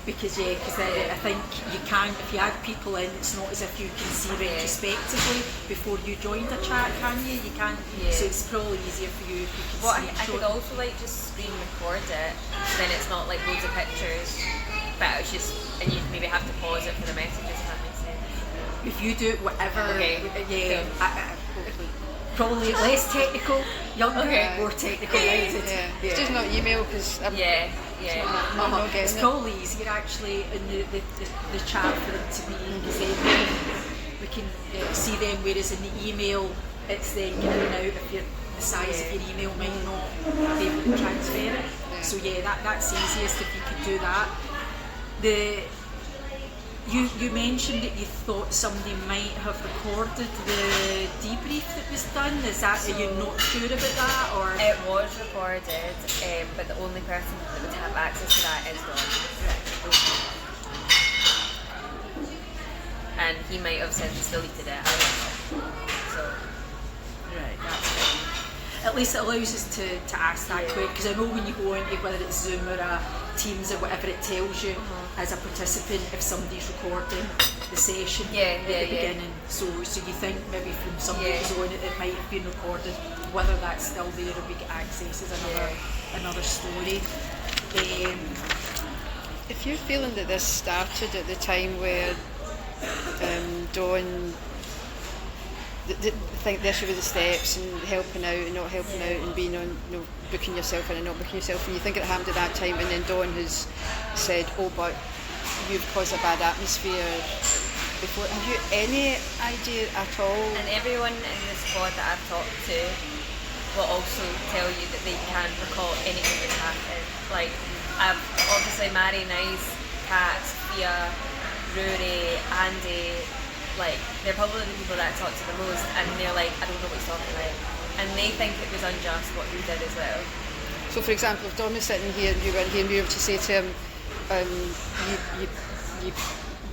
because then I think you can, if you add people in, it's not as if you can see retrospectively before you joined a chat, can you? You can, so it's probably easier for you if you can see. I could also like just screen record it, so then it's not like loads of pictures, but it's just, and you maybe have to pause it for the messages, if that makes sense. If you do it whatever, probably less technical, younger, more technical. It's just not email because it's probably easier actually in the chat for them to be, because then we can see them, whereas in the email it's then getting in and out if the size of your email might not be able to transfer it. So that's easiest if you could do that. You mentioned that you thought somebody might have recorded the debrief that was done. Are you not sure about that, or? It was recorded, but the only person that would have access to that is Don. And he might have since deleted it, I don't know. So. Right, that's fine. At least it allows us to ask that quick, because I know when you go into whether it's Zoom or Teams or whatever, it tells you as a participant if somebody's recording the session at the beginning. So you think maybe from somebody who's on it might have been recorded. Whether that's still there or we get access is another story. If you're feeling that this started at the time where Dawn think the issue with the steps and helping out and not helping out and being on, booking yourself in and not booking yourself, and you think it happened at that time, and then Dawn has said, oh, but you've caused a bad atmosphere before. Have you any idea at all? And everyone in the squad that I've talked to will also tell you that they can't recall anything that's happened. Like, obviously Mary, Nice, Kat, Sophia, Rory, Andy, like, they're probably the people that I talk to the most, and they're like, I don't know what he's talking about. And they think it was unjust what he did as well. So, for example, if Dom was sitting here and you were in here and you were to say to him, you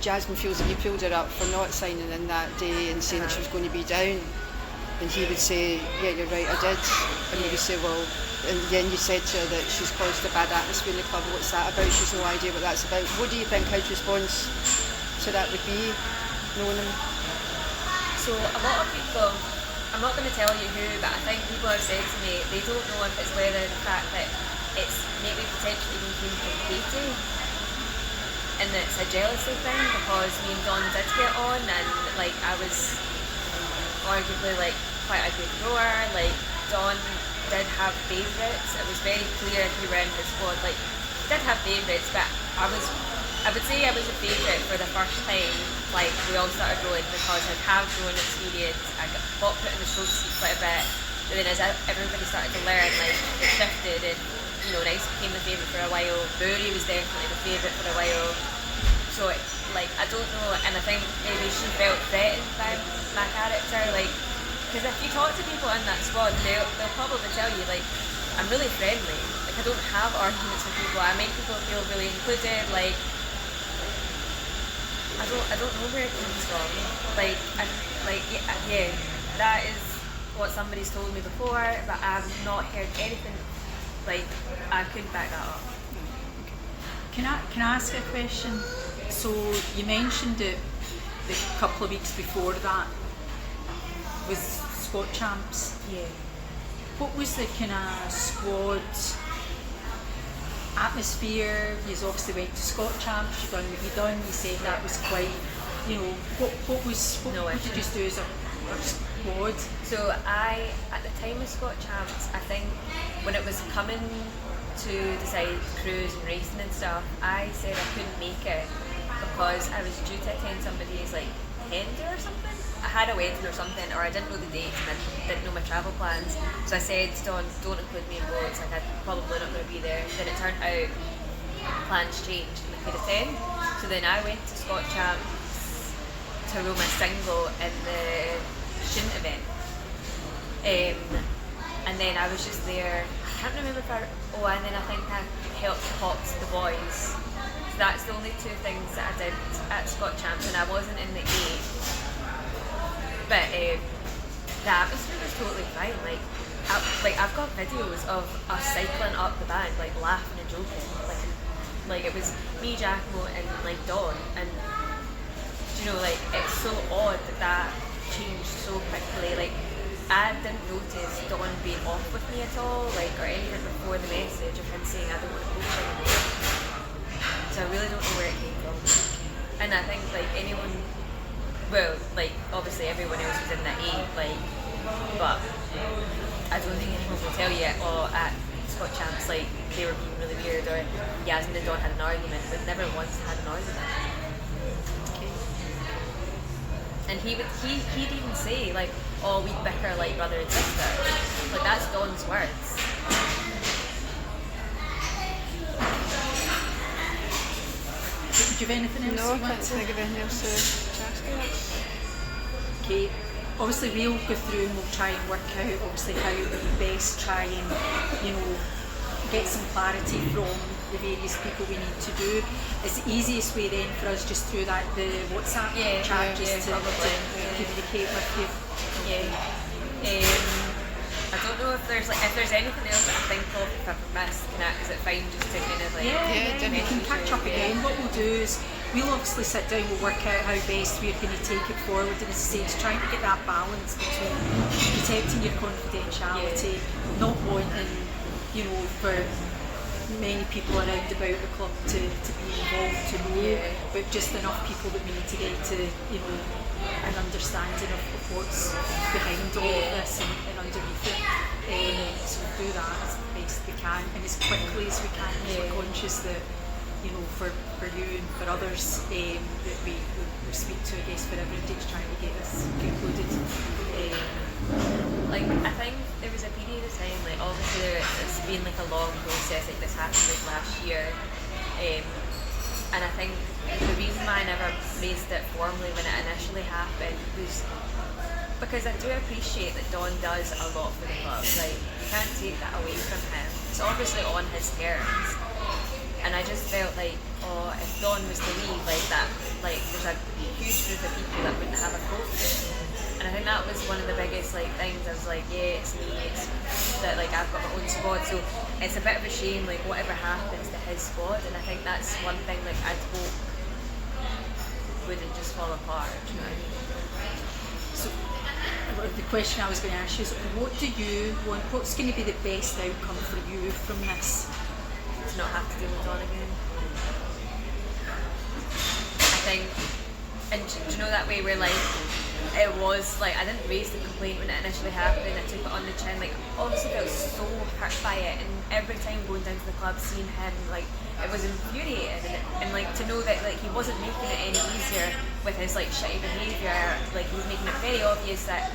Jasmine feels that you pulled her up for not signing in that day and saying that she was going to be down, and he would say, yeah, you're right, I did. And you would say, well, and then you said to her that she's caused a bad atmosphere in the club. What's that about? She's no idea what that's about. What do you think his response to that would be, knowing him? So a lot of people, I'm not going to tell you who, but I think people have said to me they don't know if it's whether the fact that it's maybe potentially even came from Katie and it's a jealousy thing, because me and Dawn did get on, and like I was arguably like quite a good rower. Like Dawn did have favourites. It was very clear if you were in the squad. Like did have favourites, but I would say I was a favourite for the first time. Like we all started rowing, because I'd have rowing experience. I got put in the stroke seat quite a bit. But then as everybody started to learn, like it shifted, and you know, Nice became the favourite for a while. Bury was definitely the favourite for a while. So like I don't know, and I think maybe she felt threatened by my character, like, because if you talk to people in that squad, they'll probably tell you like I'm really friendly. Like I don't have arguments with people. I make people feel really included. Like I don't know where it comes from. Like yeah, that is what somebody's told me before, but I've not heard anything. Like I couldn't back that up. Can I ask a question? So you mentioned it the couple of weeks before that was Scott Champs. Yeah. What was the kind of squad atmosphere? You obviously went to Scott Champs, you done what you done, you said that was quite, you know, what did you do as a squad? So at the time of Scott Champs, I think when it was coming to decide crews and racing and stuff, I said I couldn't make it because I was due to attend somebody's like tender or something. I had a wedding or something, or I didn't know the dates and I didn't know my travel plans. So I said, don't include me in boats, like I'm probably not going to be there. Then it turned out plans changed and I could attend. So then I went to Scott Champs to row my single in the Shouldn't event. And then I was just there, I can't remember if and then I think I helped Pops the boys. So that's the only two things that I did at Scott Champs, and I wasn't in the 8. But the atmosphere was totally fine. I've got videos of us cycling up the bank, like laughing and joking. Like it was me, Giacomo, and like Dawn. And you know, like it's so odd that changed so quickly. Like I didn't notice Dawn being off with me at all, like or anything before the message of him saying I don't want to coach anymore. So I really don't know where it came from. And I think like anyone. Well, like obviously everyone else was in that 8, like, but I don't think anyone will tell you, at Scott Champs, like they were being really weird, or Yasmine and Dawn had an argument, but never once had an argument. Okay. And he'd even say like, "Oh, we bicker like brother and sister." Like that's Dawn's words. Do you have anything else? No, I can't think of anything else to Okay, obviously we'll go through and we'll try and work out obviously how we best try and, you know, get some clarity from the various people we need to do. It's the easiest way then for us just through that the WhatsApp chat to communicate with you. Yeah. I don't know if there's anything else that I think of if I've missed. Is it fine just to kind of like we can catch up again. What we'll do is we'll obviously sit down, we'll work out how best we're going to take it forward, and as I say, it's trying to get that balance between protecting your confidentiality, not wanting, you know, for many people around about the club to be involved, to know, but just enough people that we need to get to, you know, an understanding of what's behind all of this and underneath it. So we'll do that as best we can and as quickly as we can. We're conscious that, you know, for you and for others, that we speak to, I guess, for everybody to try to get this concluded. Like, I think there was a period of time, like, obviously it's been like a long process, like this happened like last year, and I think the reason why I never raised it formally when it initially happened was because I do appreciate that Don does a lot for the club. Like, you can't take that away from him. It's obviously on his terms. And I just felt like, if Don was to leave, like like there's a huge group of people that wouldn't have a coach. And I think that was one of the biggest like things. I was like, yeah, it's me, it's that like I've got my own squad, so it's a bit of a shame like whatever happens to his squad, and I think that's one thing like I'd hope wouldn't just fall apart. You know what I mean? So the question I was going to ask you is, what do you want? What's going to be the best outcome for you from this? To not have to deal with Dawn again. I think, and do you know that way where like it was like I didn't raise the complaint when it initially happened. I took it on the chin. Like obviously I was so hurt by it, and every time going down to the club, seeing him, like it was infuriating. And like to know that like he wasn't making it any easier with his like shitty behaviour. Like he was making it very obvious that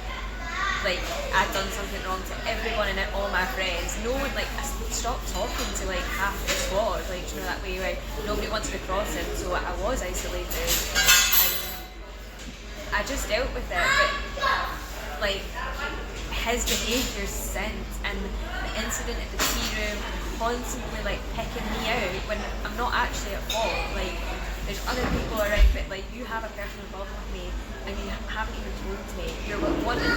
like I'd done something wrong to everyone and all my friends. No one like I stopped talking to like half the squad. Like you know that way where nobody wanted to cross him, so I was isolated. I just dealt with it, but like his behaviour since, and the incident at the tea room, constantly like picking me out when I'm not actually at fault. Like there's other people around, but like you have a personal problem with me and you haven't even told me. You're like wanting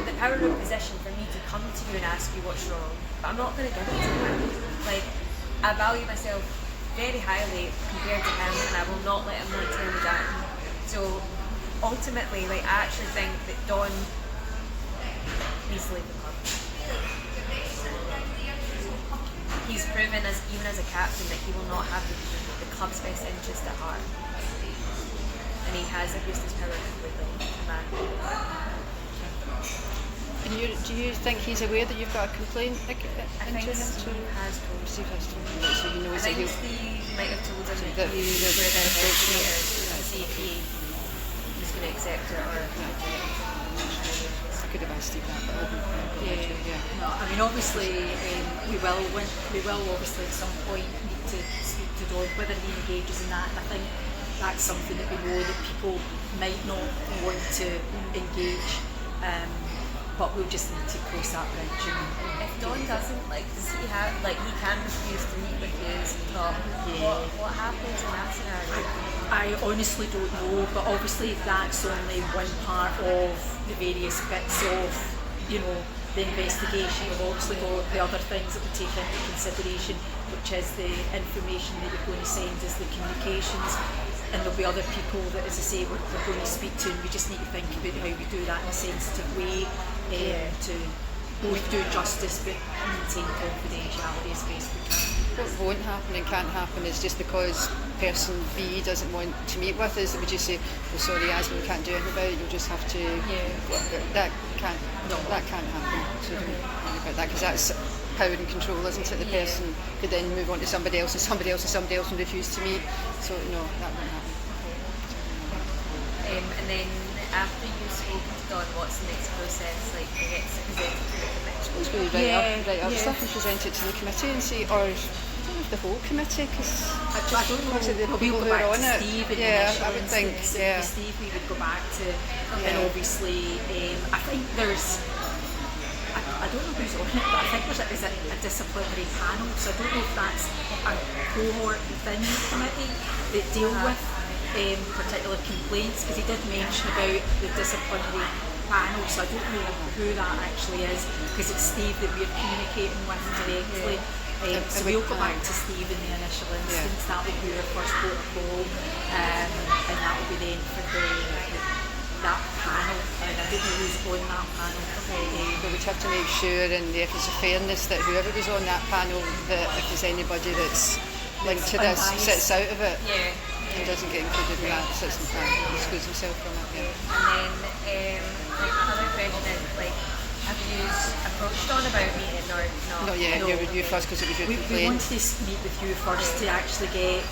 the power of position for me to come to you and ask you what's wrong, but I'm not going to give it to you. Like I value myself very highly compared to him, and I will not let him like tear me down. So ultimately, like I actually think that Don needs to leave the club. He's proven as even as a captain that he will not have the club's best interest at heart, and he has abused his power completely. Man. And do you think he's aware that you've got a complaint I think Steve has told. Steve has told him that, so he knows I that think he'll... Steve might have told him that that you the- were the investigators to see if he was going to accept it or. I could have asked Steve that, but I didn't. Yeah. No, I mean obviously we will obviously at some point need to speak to Dawn whether he engages in that, and I think that's something that we know that people might not want to engage, but we'll just need to cross that bridge. And If Don doesn't like, does he have like he can refuse to meet with you and talk? Yeah. What happens in that scenario? I honestly don't know, but obviously that's only one part of the various bits of, the investigation. You've obviously got the other things that we take into consideration, which is the information that you're going to send as the communications, and there'll be other people that, as I say, we're going to speak to, and we just need to think about how we do that in a sensitive way to both do justice but maintain confidentiality as best we can. What won't happen and can't happen is just because person B doesn't want to meet with us, that we just say, "Oh, sorry, Yasmine, we can't do anything about it. You'll just have to." That can't happen. So don't worry about that, because that's power and control, isn't it? The person could then move on to somebody else, and somebody else, and somebody else, and refuse to meet. So no, that won't happen. And then after you've spoken to Don, what's the next process? Like, he gets presented to the committee. It's going to be write up stuff and present it to the committee and say, or I don't know if the whole committee, because I don't know. the people We'll who go back are on to it. Steve in the Yeah, initial I would think. instance. Yeah. With Steve, we would go back to, and obviously, I think there's. I don't know who's on it, but I think there's a disciplinary panel. So I don't know if that's a cohort within the committee that deal with particular complaints, because he did mention about the disciplinary panel. So I don't know who that actually is, because it's Steve that we're communicating with directly. So we'll go back to Steve in the initial instance. That would be our first port of call, and that will be then for that panel. And I don't know who's on that panel. But we'd have to make sure, in the interest of fairness, that whoever was on that panel, that if there's anybody that's linked to this, sits out of it and doesn't get included in that, sits in that, excludes himself from it. And then, like, another question is, like, have you approached Don about meeting or not? Not yet. You first, because it was your We complaint. wanted to meet with you first to actually get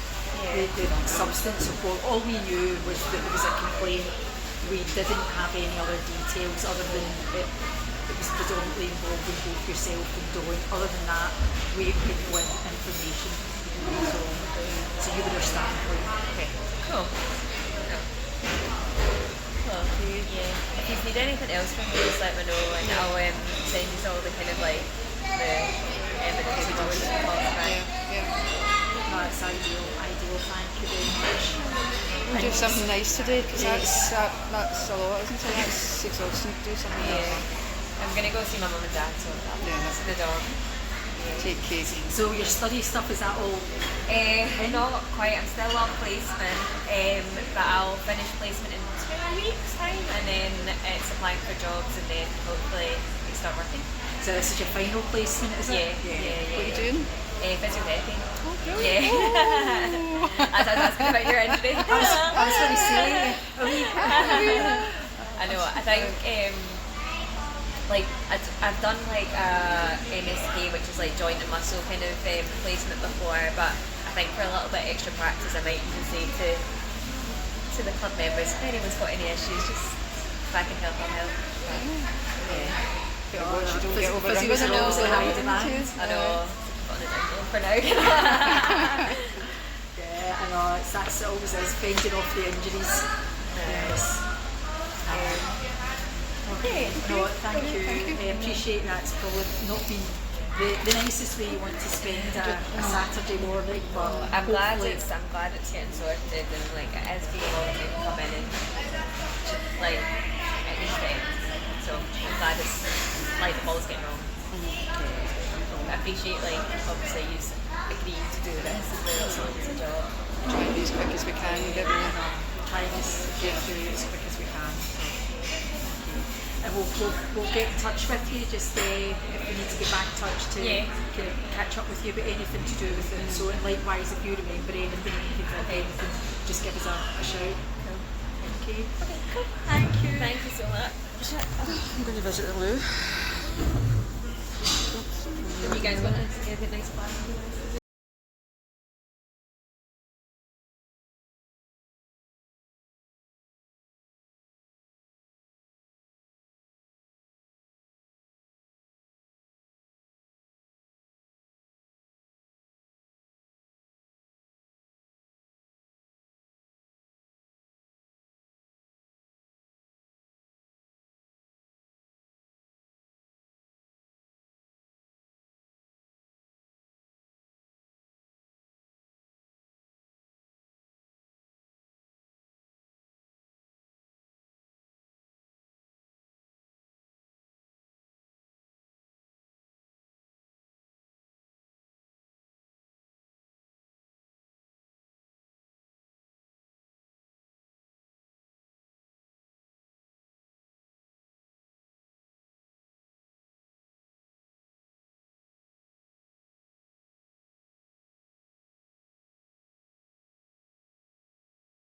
the substance of what. All we knew was that there was a complaint. We didn't have any other details other than it was predominantly involving both yourself and Dawn. Other than that, we had no information. So you were our starting point. Okay, cool. Cool. If you need anything else from me, just let me know, and I'll send you all the kind of like the evidence we always talk about. That's ideal. Thank you very much. And do something nice today, because Yes. that's a lot, isn't it? That's exhausting to do something like that. I'm gonna go see my mum and dad, so Yeah. that's the dog. Take cake. So your study stuff, is that all? Not quite. I'm still on placement, but I'll finish placement in 2 weeks' time, and then it's applying for jobs, and then hopefully we start working. So this is your final placement, is it? Yeah. What are you doing? Physiotherapy. Oh, brilliant. Yeah. As I was asking about your injury. I was going to say, I know. I think like I've done like MSK, which is like joint and muscle kind of placement before, but I think for a little bit extra practice, I might even say to the club members, if anyone's got any issues, just if I can help, I'll help. But, yeah. Better watch you don't get overrun physios with are it. always in high demand. I know. Put on a down low for now. Yeah, I know, that's always is, fending off the injuries. Yes. Okay, no, thank you. I appreciate that. It's probably not been the nicest way you want to spend a Saturday morning, but I'm glad hopefully- it's getting sorted, and like it is being able to come in and like it needs to end. So I'm glad it's like the ball's getting wrong. I appreciate like obviously you agreed to do this as well, so it's a job. Try and be as quick as we can and get rid try and just get through it as quick as we can. And we'll get in touch with you just if we need to get back in touch to kind of catch up with you about anything to do with it. So and likewise, if you remember anything, you can think of anything, just give us a shout. Okay. Cool. Thank you. Thank you so much. I'm going to visit the loo. Have you guys got anything nice planned?